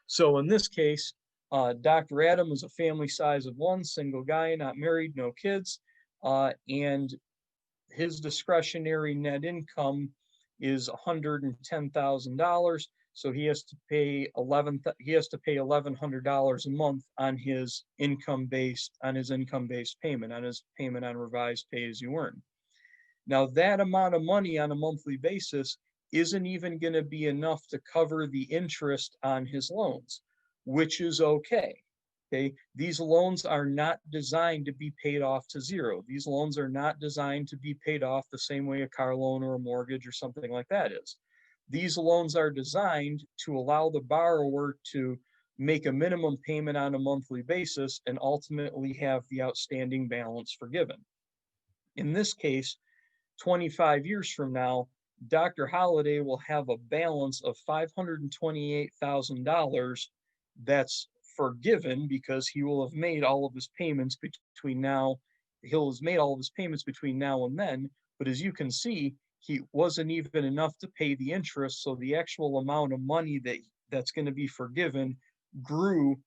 So in this case, Dr. Adam is a family size of one, single guy, not married, no kids, and his discretionary net income is $110,000. So he has to pay $1,100 a month on his income-based payment, on his payment on revised pay as you earn. Now that amount of money on a monthly basis isn't even going to be enough to cover the interest on his loans, which is okay. Okay, these loans are not designed to be paid off to zero. These loans are not designed to be paid off the same way a car loan or a mortgage or something like that is. These loans are designed to allow the borrower to make a minimum payment on a monthly basis and ultimately have the outstanding balance forgiven. In this case, 25 years from now, Dr. Holliday will have a balance of $528,000 that's forgiven because he will have made all of his payments between now. He'll have made all of his payments between now and then. But as you can see, he wasn't even enough to pay the interest. So the actual amount of money that's going to be forgiven grew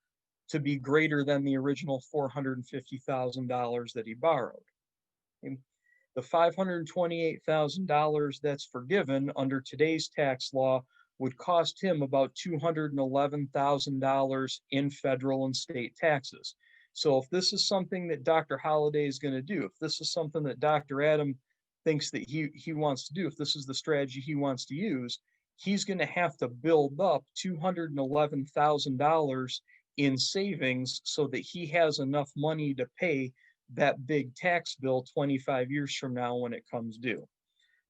to be greater than the original $450,000 that he borrowed. And the $528,000 that's forgiven under today's tax law would cost him about $211,000 in federal and state taxes. So if this is something that Dr. Holliday is going to do, if this is something that Dr. Adam thinks that he wants to do, if this is the strategy he wants to use, he's going to have to build up $211,000 in savings so that he has enough money to pay that big tax bill 25 years from now when it comes due.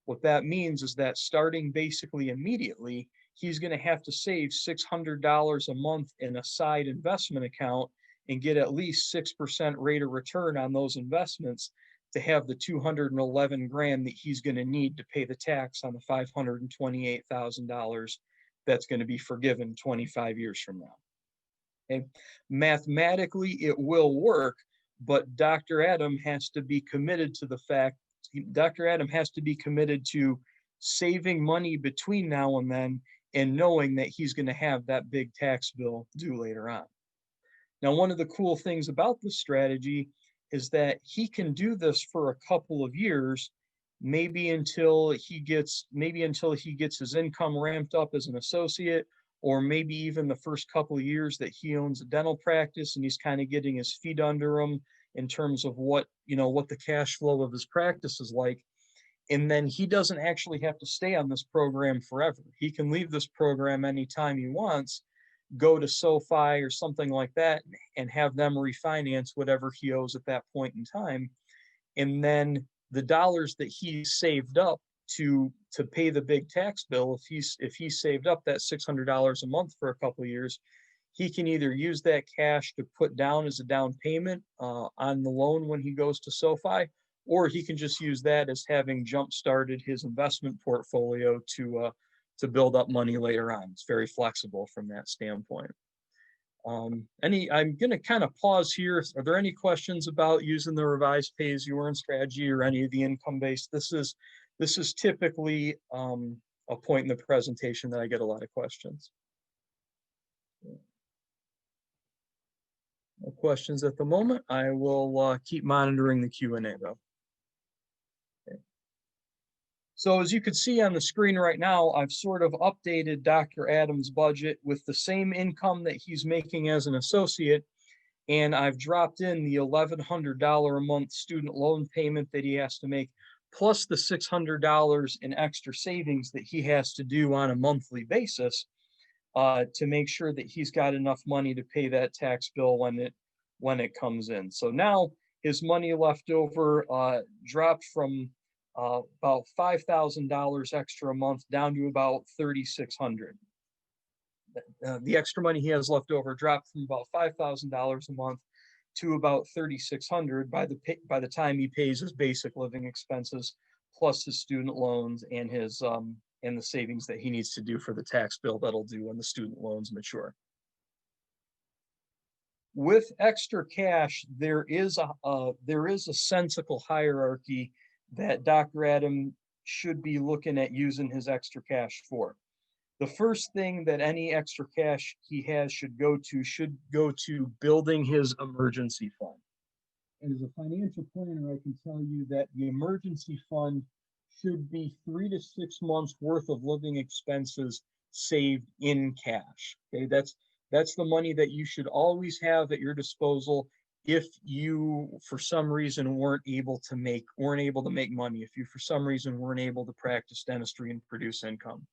What that means is that starting basically immediately, he's going to have to save $600 a month in a side investment account and get at least 6% rate of return on those investments to have the 211 grand that he's going to need to pay the tax on the $528,000 that's going to be forgiven 25 years from now. Okay? Mathematically, it will work, but Dr. Adam has to be committed to the fact, Dr. Adam has to be committed to saving money between now and then and knowing that he's going to have that big tax bill due later on. Now, one of the cool things about this strategy is that he can do this for a couple of years, maybe until he gets his income ramped up as an associate, or maybe even the first couple of years that he owns a dental practice and he's kind of getting his feet under him in terms of what the cash flow of his practice is like. And then he doesn't actually have to stay on this program forever. He can leave this program anytime he wants, go to SoFi or something like that, and have them refinance whatever he owes at that point in time. And then the dollars that he saved up to pay the big tax bill, if he saved up that $600 a month for a couple of years, he can either use that cash to put down as a down payment on the loan when he goes to SoFi, or he can just use that as having jump-started his investment portfolio to build up money later on. It's very flexible from that standpoint. I'm going to kind of pause here. Are there any questions about using the revised pay-as-you-earn strategy or any of the income-based? This is typically a point in the presentation that I get a lot of questions. No questions at the moment. I will keep monitoring the Q&A though. Okay. So as you can see on the screen right now, I've sort of updated Dr. Adams' budget with the same income that he's making as an associate, and I've dropped in the $1,100 a month student loan payment that he has to make, plus the $600 in extra savings that he has to do on a monthly basis to make sure that he's got enough money to pay that tax bill when it comes in. So now his money left over dropped from about $5,000 extra a month down to about $3,600. The extra money he has left over dropped from about $5,000 a month to about $3,600 by the time he pays his basic living expenses, plus his student loans and his and the savings that he needs to do for the tax bill that'll do when the student loans mature. With extra cash, there is a sensical hierarchy that Dr. Adam should be looking at using his extra cash for. The first thing that any extra cash he has should go to building his emergency fund. And as a financial planner, I can tell you that the emergency fund should be 3 to 6 months worth of living expenses saved in cash. Okay, that's the money that you should always have at your disposal if you for some reason weren't able to make money, if you for some reason weren't able to practice dentistry and produce income.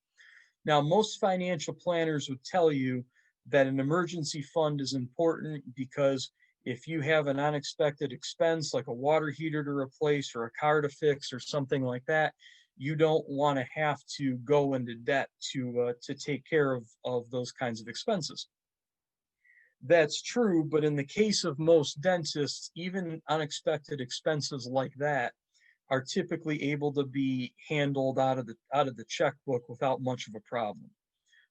Now, most financial planners would tell you that an emergency fund is important because if you have an unexpected expense like a water heater to replace or a car to fix or something like that, you don't want to have to go into debt to take care of those kinds of expenses. That's true, but in the case of most dentists, even unexpected expenses like that are typically able to be handled out of the checkbook without much of a problem.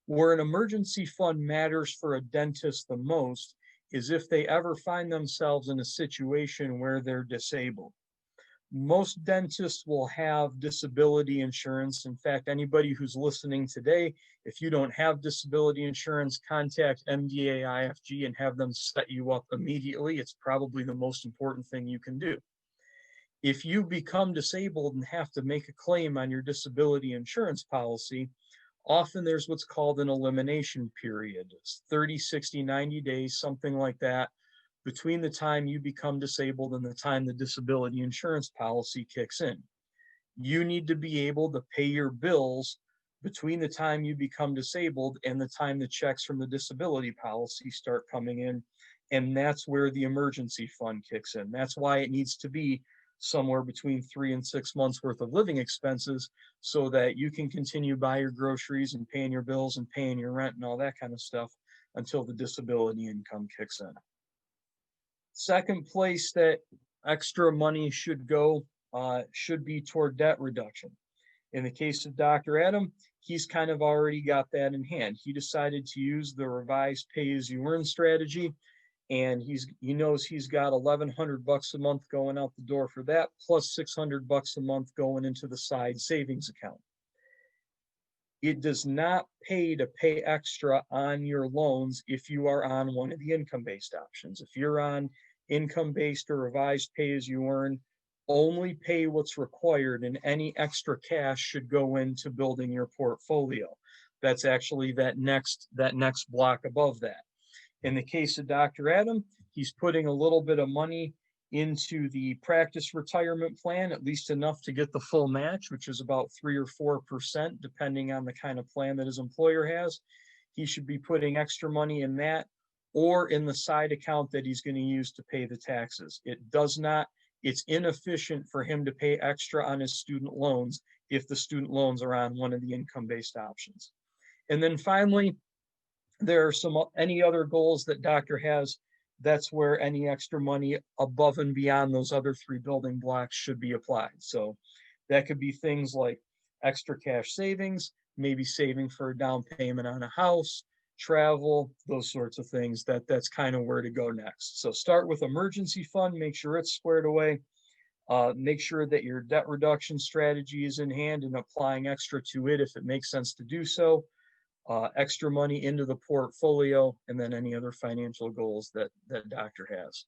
Where an emergency fund matters for a dentist the most is if they ever find themselves in a situation where they're disabled. Most dentists will have disability insurance. In fact, anybody who's listening today, if you don't have disability insurance, contact MDA IFG and have them set you up immediately. It's probably the most important thing you can do. If you become disabled and have to make a claim on your disability insurance policy, often there's what's called an elimination period. It's 30, 60, 90 days, something like that, between the time you become disabled and the time the disability insurance policy kicks in. You need to be able to pay your bills between the time you become disabled and the time the checks from the disability policy start coming in. And that's where the emergency fund kicks in. That's why it needs to be somewhere between 3 and 6 months worth of living expenses so that you can continue buying your groceries and paying your bills and paying your rent and all that kind of stuff until the disability income kicks in. Second place that extra money should go should be toward debt reduction. In the case of Dr. Adam, he's kind of already got that in hand. He decided to use the revised pay-as-you-earn strategy, and he knows he's got $1,100 a month going out the door for that, plus $600 a month going into the side savings account. It does not pay to pay extra on your loans if you are on one of the income-based options. If you're on income-based or revised pay-as-you-earn, only pay what's required, and any extra cash should go into building your portfolio. That's actually that next block above that. In the case of Dr. Adam, he's putting a little bit of money into the practice retirement plan, at least enough to get the full match, which is about 3 or 4%, depending on the kind of plan that his employer has. He should be putting extra money in that or in the side account that he's going to use to pay the taxes. It's inefficient for him to pay extra on his student loans if the student loans are on one of the income-based options. And then finally, there are any other goals that Doctor has. that's where any extra money above and beyond those other three building blocks should be applied. So that could be things like extra cash savings, maybe saving for a down payment on a house, travel, those sorts of things. That's kind of where to go next. So start with emergency fund, make sure it's squared away. Make sure that your debt reduction strategy is in hand and applying extra to it if it makes sense to do so. Extra money into the portfolio, and then any other financial goals that doctor has.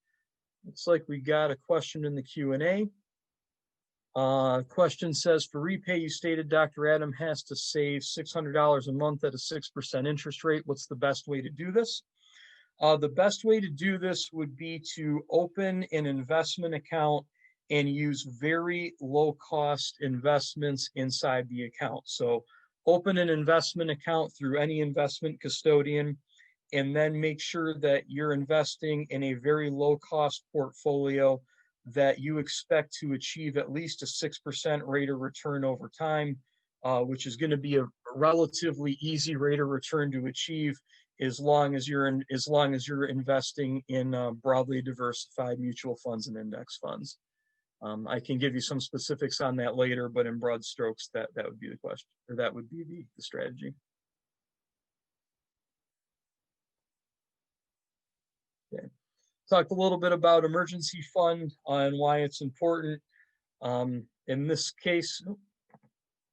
Looks like we got a question in the Q&A. Question says, for REPAYE, you stated Dr. Adam has to save $600 a month at a 6% interest rate. What's the best way to do this? The best way to do this would be to open an investment account and use very low cost investments inside the account. So open an investment account through any investment custodian, and then make sure that you're investing in a very low cost portfolio that you expect to achieve at least a 6% rate of return over time, which is going to be a relatively easy rate of return to achieve as long as you're investing in broadly diversified mutual funds and index funds. I can give you some specifics on that later, but in broad strokes, that would be the question, or that would be the strategy. Okay. Talked a little bit about emergency fund and why it's important. In this case,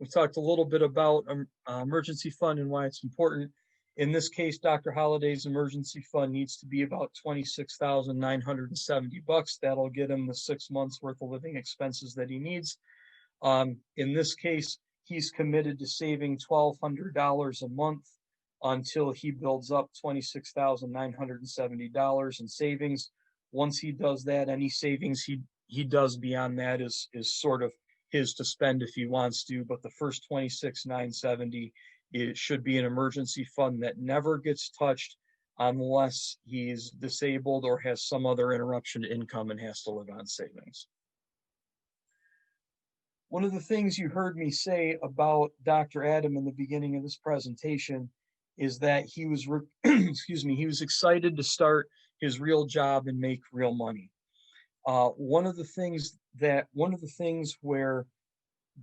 we talked a little bit about emergency fund and why it's important. In this case, Dr. Holliday's emergency fund needs to be about $26,970. That'll get him the 6 months worth of living expenses that he needs. In this case, he's committed to saving $1,200 a month until he builds up $26,970 in savings. Once he does that, any savings he does beyond that is sort of his to spend if he wants to, but the first $26,970, it should be an emergency fund that never gets touched unless he's disabled or has some other interruption to income and has to live on savings. One of the things you heard me say about Dr. Adam in the beginning of this presentation is that he was, he was excited to start his real job and make real money. One of the things where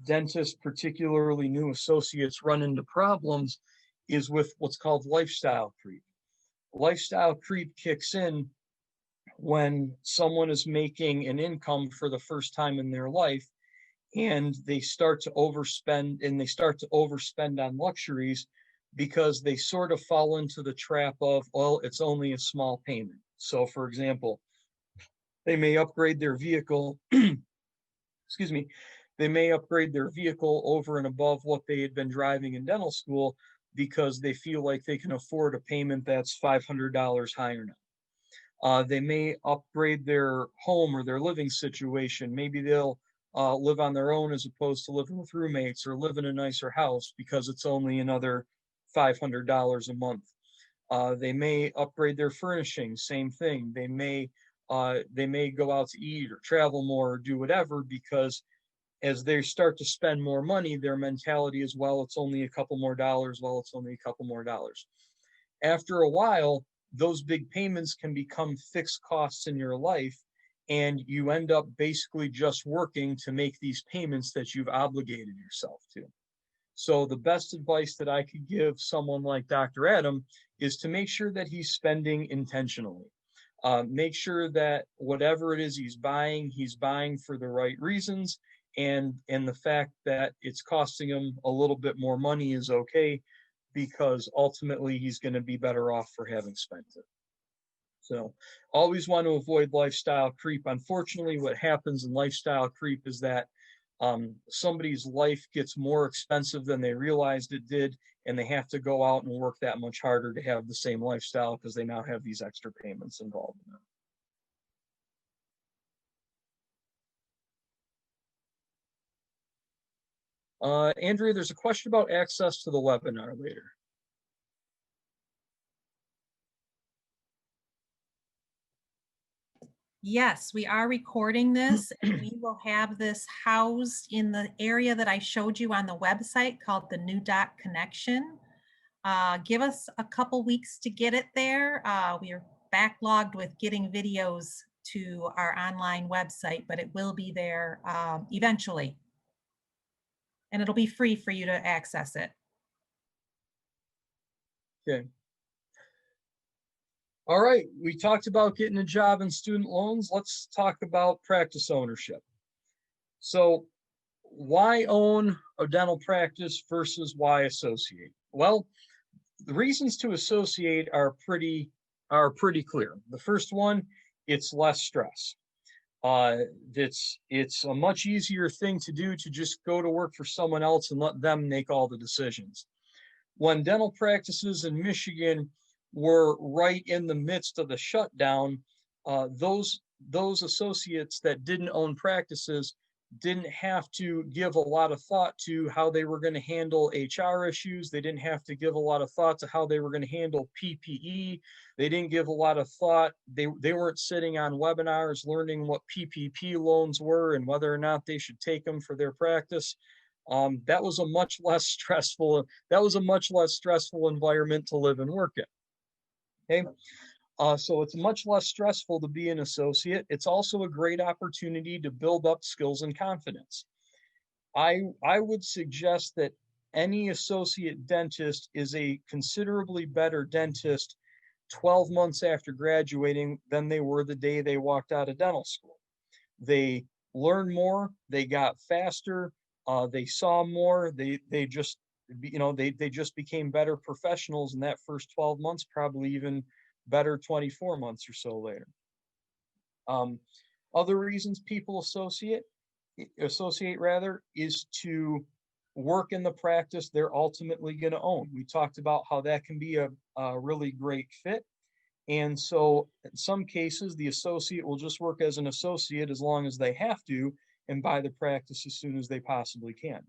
dentists, particularly new associates, run into problems is with what's called lifestyle creep. Lifestyle creep kicks in when someone is making an income for the first time in their life and they start to overspend on luxuries because they sort of fall into the trap of, well, it's only a small payment. So for example, they may upgrade their vehicle, they may upgrade their vehicle over and above what they had been driving in dental school because they feel like they can afford a payment that's $500 higher now. They may upgrade their home or their living situation. Maybe they'll live on their own as opposed to living with roommates, or live in a nicer house because it's only another $500 a month. They may upgrade their furnishings, same thing. They may go out to eat or travel more or do whatever because as they start to spend more money, their mentality is, well, it's only a couple more dollars. Well, it's only a couple more dollars. After a while, those big payments can become fixed costs in your life, and you end up basically just working to make these payments that you've obligated yourself to. So the best advice that I could give someone like Dr. Adam is to make sure that he's spending intentionally. Make sure that whatever it is he's buying for the right reasons, and the fact that it's costing him a little bit more money is okay, because ultimately he's going to be better off for having spent it. So always want to avoid lifestyle creep. Unfortunately, what happens in lifestyle creep is that somebody's life gets more expensive than they realized it did, and they have to go out and work that much harder to have the same lifestyle because they now have these extra payments involved in it. Andrea, there's a question about access to the webinar later. Yes, we are recording this, and we will have this housed in the area that I showed you on the website called the New Doc Connection. Give us a couple weeks to get it there. We are backlogged with getting videos to our online website, but it will be there eventually. And it'll be free for you to access it. Okay. All right, we talked about getting a job and student loans. Let's talk about practice ownership. So why own a dental practice versus why associate? Well, the reasons to associate are pretty clear. The first one, it's less stress. Uh, it's a much easier thing to do to just go to work for someone else and let them make all the decisions. When dental practices in Michigan were right in the midst of the shutdown, those associates that didn't own practices didn't have to give a lot of thought to how they were going to handle HR issues. They didn't have to give a lot of thought to how they were going to handle PPE. They didn't give a lot of thought. They weren't sitting on webinars learning what PPP loans were and whether or not they should take them for their practice. That was a much less stressful environment to live and work in. Okay. So it's much less stressful to be an associate. It's also a great opportunity to build up skills and confidence. I would suggest that any associate dentist is a considerably better dentist 12 months after graduating than they were the day they walked out of dental school. They learned more, they got faster, they saw more, they just they just became better professionals in that first 12 months, probably even better 24 months or so later. Other reasons people associate rather is to work in the practice they're ultimately going to own. We talked about how that can be a really great fit. And so in some cases, the associate will just work as an associate as long as they have to and buy the practice as soon as they possibly can.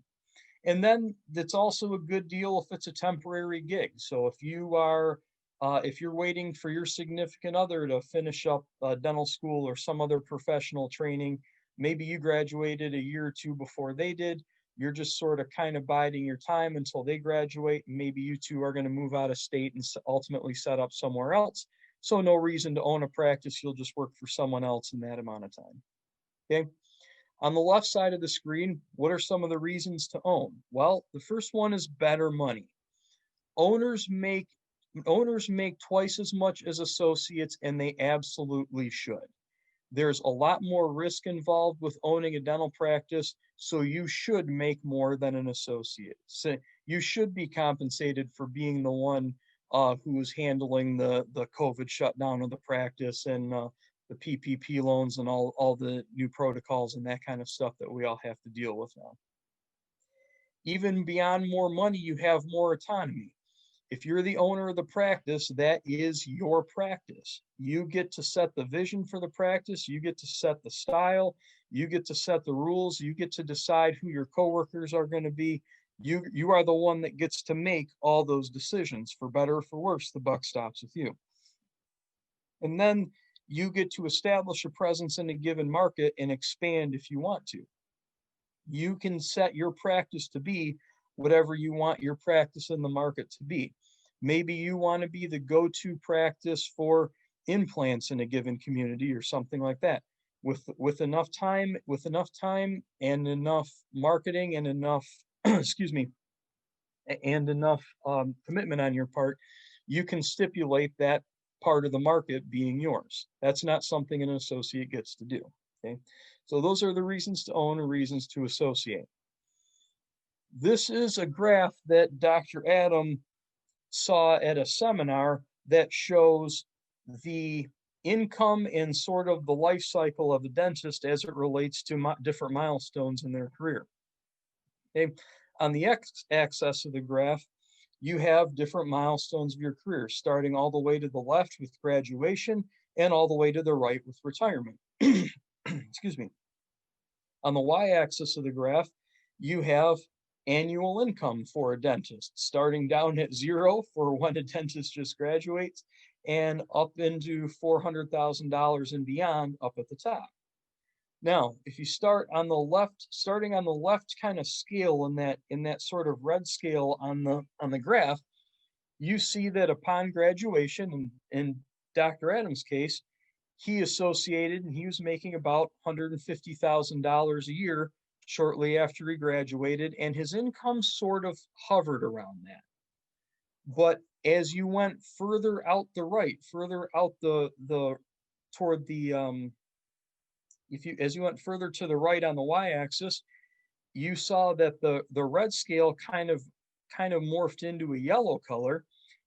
And then it's also a good deal if it's a temporary gig. So if you're waiting for your significant other to finish up dental school or some other professional training, maybe you graduated a year or two before they did. You're just sort of kind of biding your time until they graduate. And maybe you two are going to move out of state and ultimately set up somewhere else. So no reason to own a practice. You'll just work for someone else in that amount of time. Okay. On the left side of the screen, what are some of the reasons to own? Well, the first one is better money. Owners make twice as much as associates, and they absolutely should. There's a lot more risk involved with owning a dental practice, so you should make more than an associate. So you should be compensated for being the one who is handling the COVID shutdown of the practice and the PPP loans and all the new protocols and that kind of stuff that we all have to deal with now. Even beyond more money, you have more autonomy. If you're the owner of the practice, that is your practice. You get to set the vision for the practice. You get to set the style. You get to set the rules. You get to decide who your coworkers are going to be. You are the one that gets to make all those decisions. For better or for worse, the buck stops with you. And then you get to establish a presence in a given market and expand if you want to. You can set your practice to be whatever you want your practice in the market to be. Maybe you want to be the go-to practice for implants in a given community or something like that. With enough time and enough marketing and enough excuse me, and enough commitment on your part, you can stipulate that part of the market being yours. That's not something an associate gets to do. Okay, so those are the reasons to own or reasons to associate. This is a graph that Dr. Adam saw at a seminar that shows the income and sort of the life cycle of the dentist as it relates to different milestones in their career. Okay. On the x-axis of the graph, you have different milestones of your career, starting all the way to the left with graduation and all the way to the right with retirement. Excuse me. On the y-axis of the graph, you have annual income for a dentist, starting down at 0 for when a dentist just graduates and up into $400,000 and beyond up at the top. Now, if you start on the left, starting on the left kind of scale in that sort of red scale on the graph, you see that upon graduation and Dr. Adams' case, he associated and he was making about $150,000 a year shortly after he graduated, and his income sort of hovered around that. But as you went further out the right, further out the toward the if you as you went further to the right on the y-axis, you saw that the red scale kind of morphed into a yellow color,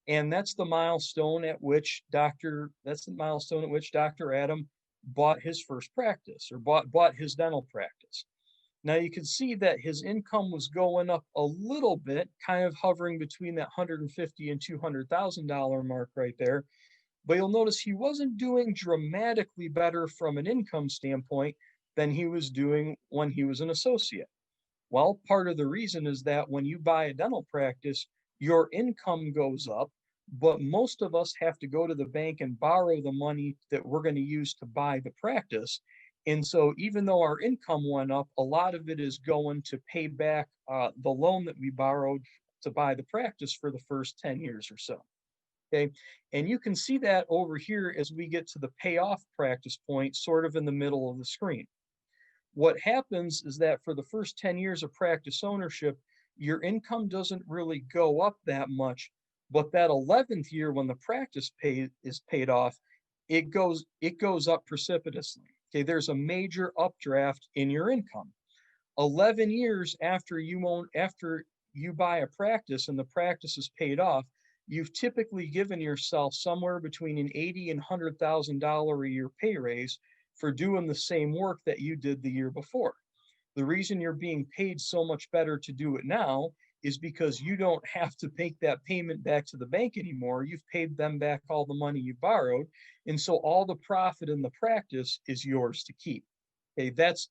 and that's the milestone at which Dr. Adam bought his first practice, or bought his dental practice. Now you can see that his income was going up a little bit, kind of hovering between that 150 and $200,000 mark right there. But you'll notice he wasn't doing dramatically better from an income standpoint than he was doing when he was an associate. Well, part of the reason is that when you buy a dental practice, your income goes up, but most of us have to go to the bank and borrow the money that we're going to use to buy the practice. And so even though our income went up, a lot of it is going to pay back the loan that we borrowed to buy the practice for the first 10 years or so. Okay, and you can see that over here as we get to the payoff practice point, sort of in the middle of the screen. What happens is that for the first 10 years of practice ownership, your income doesn't really go up that much, but that 11th year when the practice is paid off, it goes up precipitously. Okay, there's a major updraft in your income. 11 years after you buy a practice and the practice is paid off, you've typically given yourself somewhere between an $80,000 and $100,000 a year pay raise for doing the same work that you did the year before. The reason you're being paid so much better to do it now is because you don't have to make that payment back to the bank anymore. You've paid them back all the money you borrowed. And so all the profit in the practice is yours to keep. Okay, that's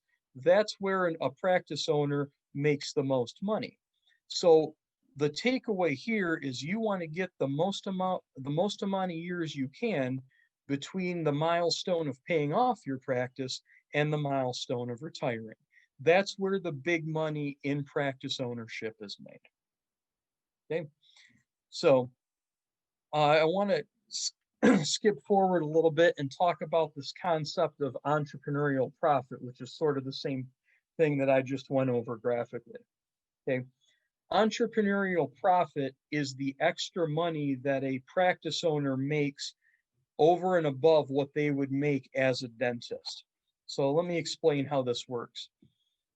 where a practice owner makes the most money. So the takeaway here is you want to get the most amount of years you can between the milestone of paying off your practice and the milestone of retiring. That's where the big money in practice ownership is made. Okay, so I want to skip forward a little bit and talk about this concept of entrepreneurial profit, which is sort of the same thing that I just went over graphically. Okay, entrepreneurial profit is the extra money that a practice owner makes over and above what they would make as a dentist. So let me explain how this works.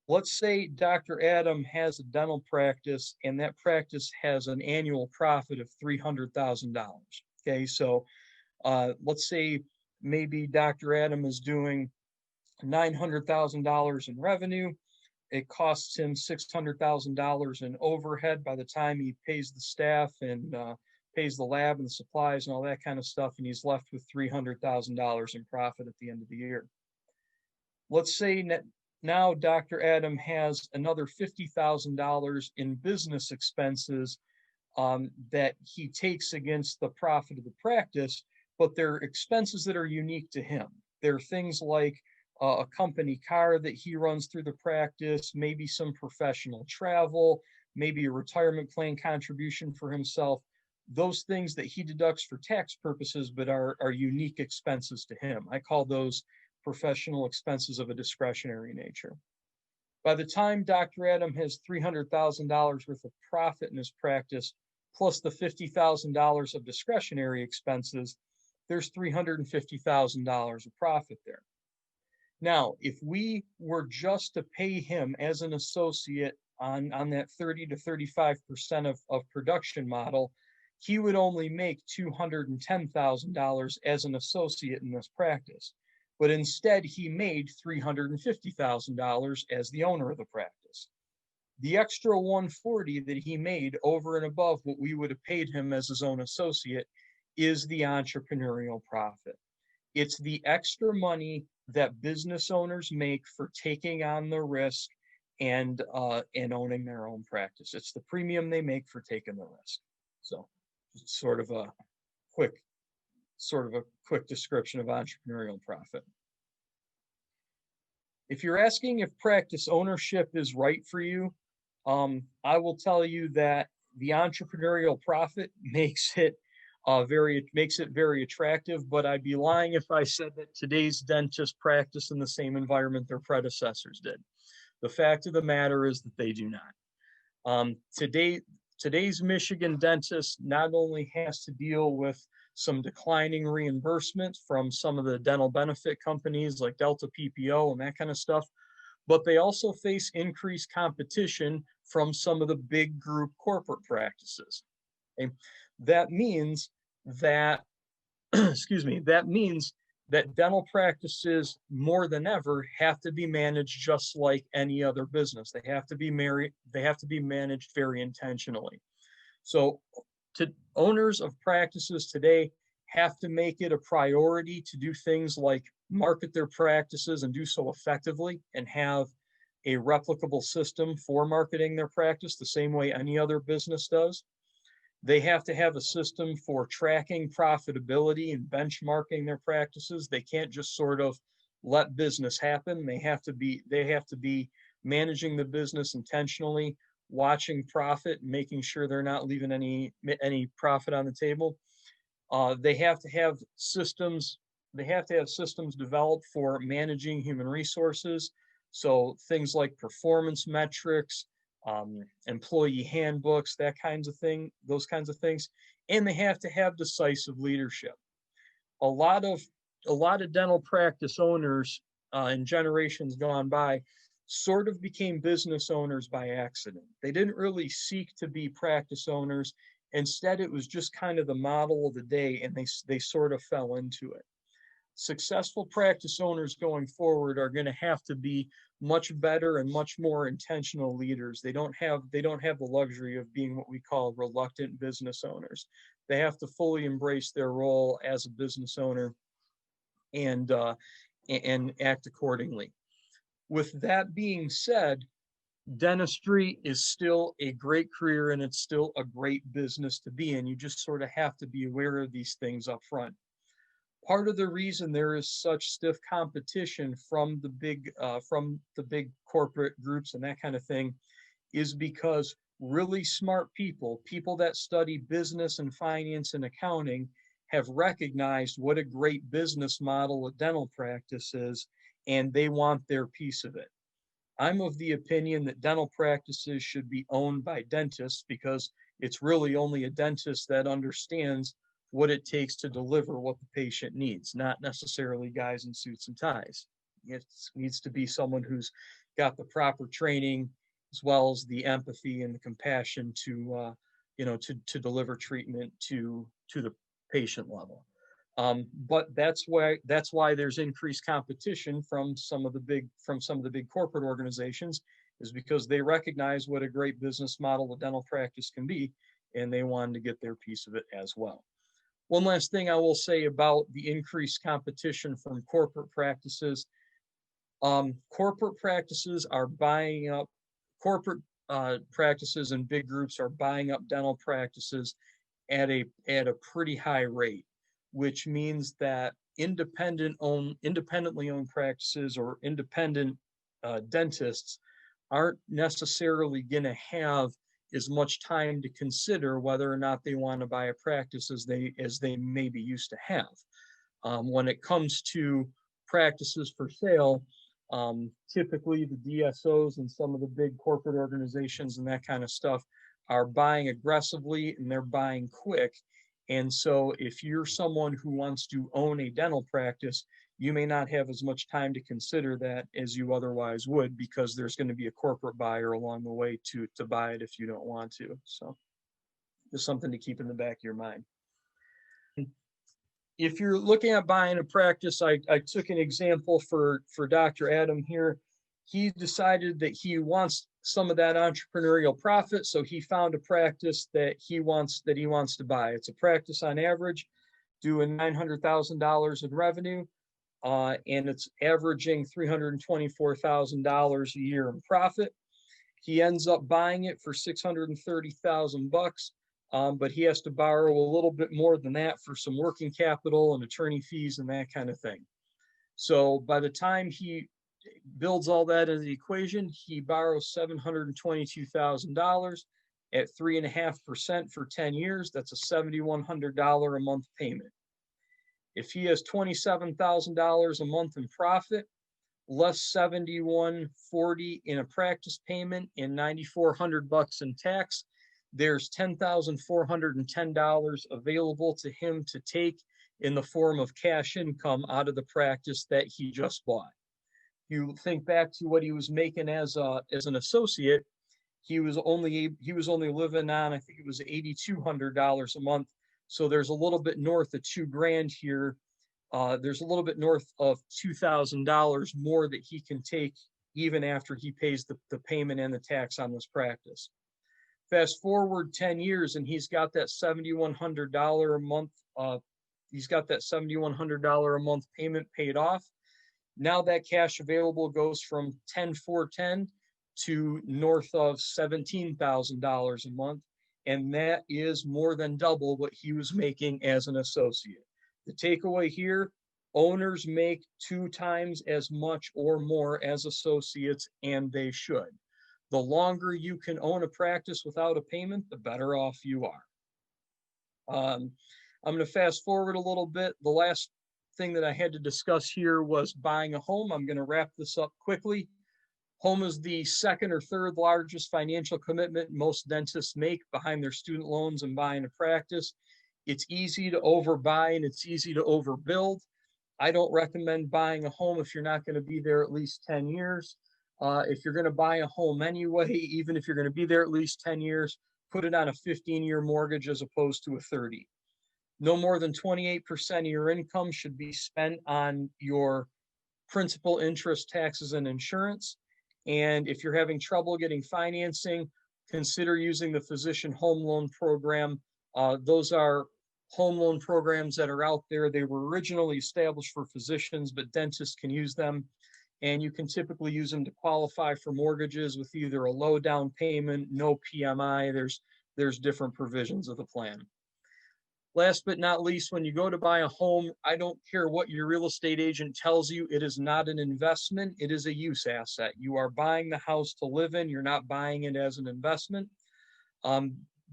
Let's say Dr. Adam has a dental practice and that practice has an annual profit of $300,000. Okay, so let's say maybe Dr. Adam is doing $900,000 in revenue. It costs him $600,000 in overhead by the time he pays the staff and pays the lab and the supplies and all that kind of stuff, and he's left with $300,000 in profit at the end of the year. Let's say now Dr. Adam has another $50,000 in business expenses that he takes against the profit of the practice, but they're expenses that are unique to him. They're things like a company car that he runs through the practice, maybe some professional travel, maybe a retirement plan contribution for himself. Those things that he deducts for tax purposes, but are unique expenses to him. I call those professional expenses of a discretionary nature. By the time Dr. Adam has $300,000 worth of profit in his practice, plus the $50,000 of discretionary expenses, there's $350,000 of profit there. Now, if we were just to pay him as an associate on that 30 to 35% of production model, he would only make $210,000 as an associate in this practice. But instead, he made $350,000 as the owner of the practice. The extra $140,000 that he made over and above what we would have paid him as his own associate is the entrepreneurial profit. It's the extra money that business owners make for taking on the risk and owning their own practice. It's the premium they make for taking the risk. So, sort of a quick description of entrepreneurial profit. If you're asking if practice ownership is right for you, I will tell you that the entrepreneurial profit makes it makes it very attractive, but I'd be lying if I said that today's dentists practice in the same environment their predecessors did. The fact of the matter is that they do not. Today's Michigan dentist not only has to deal with some declining reimbursement from some of the dental benefit companies like Delta PPO and that kind of stuff, but they also face increased competition from some of the big group corporate practices. Okay? That means that, excuse me, that means that dental practices more than ever have to be managed just like any other business. They have to be managed very intentionally. So owners of practices today have to make it a priority to do things like market their practices and do so effectively and have a replicable system for marketing their practice the same way any other business does. They have to have a system for tracking profitability and benchmarking their practices. They can't just sort of let business happen. They have to be managing the business intentionally, watching profit, making sure they're not leaving any profit on the table. They have to have systems developed for managing human resources. So things like performance metrics, employee handbooks, those kinds of things. And they have to have decisive leadership. A lot of dental practice owners in generations gone by sort of became business owners by accident. They didn't really seek to be practice owners. Instead, it was just kind of the model of the day, and they sort of fell into it. Successful practice owners going forward are going to have to be much better and much more intentional leaders. They don't have the luxury of being what we call reluctant business owners. They have to fully embrace their role as a business owner and act accordingly. With that being said, dentistry is still a great career and it's still a great business to be in. You just sort of have to be aware of these things up front. Part of the reason there is such stiff competition from the big corporate groups and that kind of thing is because really smart people that study business and finance and accounting have recognized what a great business model a dental practice is, and they want their piece of it. I'm of the opinion that dental practices should be owned by dentists because it's really only a dentist that understands what it takes to deliver what the patient needs, not necessarily guys in suits and ties. It needs to be someone who's got the proper training as well as the empathy and the compassion to deliver treatment to the patient level. But that's why there's increased competition from some of the big corporate organizations, is because they recognize what a great business model a dental practice can be, and they wanted to get their piece of it as well. One last thing I will say about the increased competition from corporate practices. Corporate practices and big groups are buying up dental practices at a pretty high rate, which means that independently owned practices or independent dentists aren't necessarily going to have as much time to consider whether or not they want to buy a practice as they maybe used to have. When it comes to practices for sale, typically the DSOs and some of the big corporate organizations and that kind of stuff are buying aggressively and they're buying quick. And so if you're someone who wants to own a dental practice, you may not have as much time to consider that as you otherwise would, because there's going to be a corporate buyer along the way to buy it if you don't want to. So just something to keep in the back of your mind. If you're looking at buying a practice, I took an example for Dr. Adam here. He decided that he wants some of that entrepreneurial profit, so he found a practice that he wants to buy. It's a practice on average doing $900,000 in revenue, and it's averaging $324,000 a year in profit. He ends up buying it for $630,000, but he has to borrow a little bit more than that for some working capital and attorney fees and that kind of thing. So by the time he builds all that into the equation, he borrows $722,000, at 3.5% for 10 years. That's a $7,100 a month payment. If he has $27,000 a month in profit, less 7,140 in a practice payment and 9,400 bucks in tax, there's $10,410 available to him to take in the form of cash income out of the practice that he just bought. You think back to what he was making as an associate, he was only living on, I think it was $8,200 a month. So there's a little bit north of $2,000 here. There's a little bit north of $2,000 more that he can take even after he pays the payment and the tax on this practice. Fast forward 10 years and he's got that $7,100 a month. He's got that $7,100 a month payment paid off. Now that cash available goes from 10,410 to north of $17,000 a month. And that is more than double what he was making as an associate. The takeaway here, owners make 2 times as much or more as associates, and they should. The longer you can own a practice without a payment, the better off you are. I'm going to fast forward a little bit. The last thing that I had to discuss here was buying a home. I'm going to wrap this up quickly. Home is the second or third largest financial commitment most dentists make behind their student loans and buying a practice. It's easy to overbuy and it's easy to overbuild. I don't recommend buying a home if you're not going to be there at least 10 years. If you're going to buy a home anyway, even if you're going to be there at least 10 years, put it on a 15-year mortgage as opposed to a 30. No more than 28% of your income should be spent on your principal, interest, taxes, and insurance. And if you're having trouble getting financing, consider using the Physician Home Loan Program. Those are home loan programs that are out there. They were originally established for physicians, but dentists can use them. And you can typically use them to qualify for mortgages with either a low down payment, no PMI. There's different provisions of the plan. Last but not least, when you go to buy a home, I don't care what your real estate agent tells you, it is not an investment, it is a use asset. You are buying the house to live in, you're not buying it as an investment.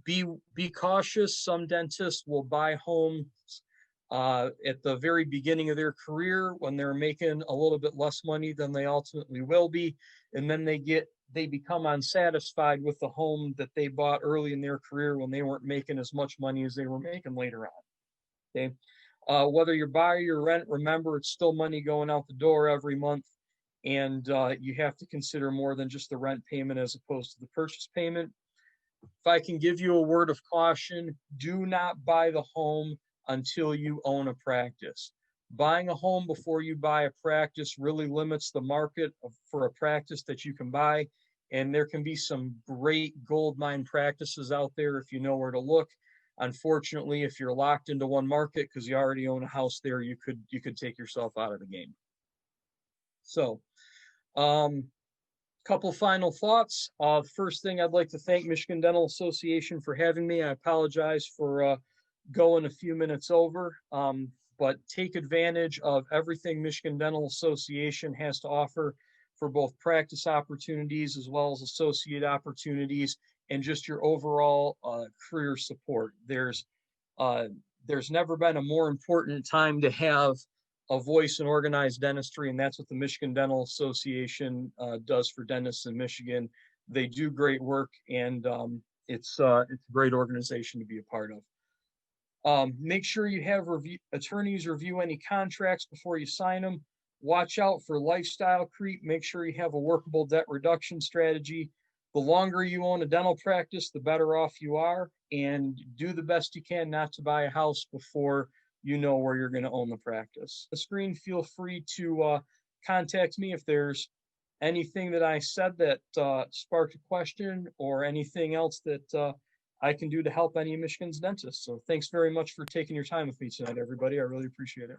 Be cautious. Some dentists will buy homes at the very beginning of their career when they're making a little bit less money than they ultimately will be, and then they become unsatisfied with the home that they bought early in their career when they weren't making as much money as they were making later on. Okay, whether you buy or you rent, remember it's still money going out the door every month, and you have to consider more than just the rent payment as opposed to the purchase payment. If I can give you a word of caution, do not buy the home until you own a practice. Buying a home before you buy a practice really limits the market for a practice that you can buy. And there can be some great gold mine practices out there if you know where to look. Unfortunately, if you're locked into one market because you already own a house there, you could take yourself out of the game. So, couple final thoughts. First thing, I'd like to thank Michigan Dental Association for having me. I apologize for going a few minutes over, but take advantage of everything Michigan Dental Association has to offer for both practice opportunities as well as associate opportunities and just your overall career support. There's never been a more important time to have a voice in organized dentistry, and that's what the Michigan Dental Association does for dentists in Michigan. They do great work, and it's a great organization to be a part of. Make sure you have attorneys review any contracts before you sign them. Watch out for lifestyle creep. Make sure you have a workable debt reduction strategy. The longer you own a dental practice, the better off you are, and do the best you can not to buy a house before you know where you're going to own the practice. The screen, feel free to contact me if there's anything that I said that sparked a question or anything else that I can do to help any of Michigan's dentists. So thanks very much for taking your time with me tonight, everybody. I really appreciate it.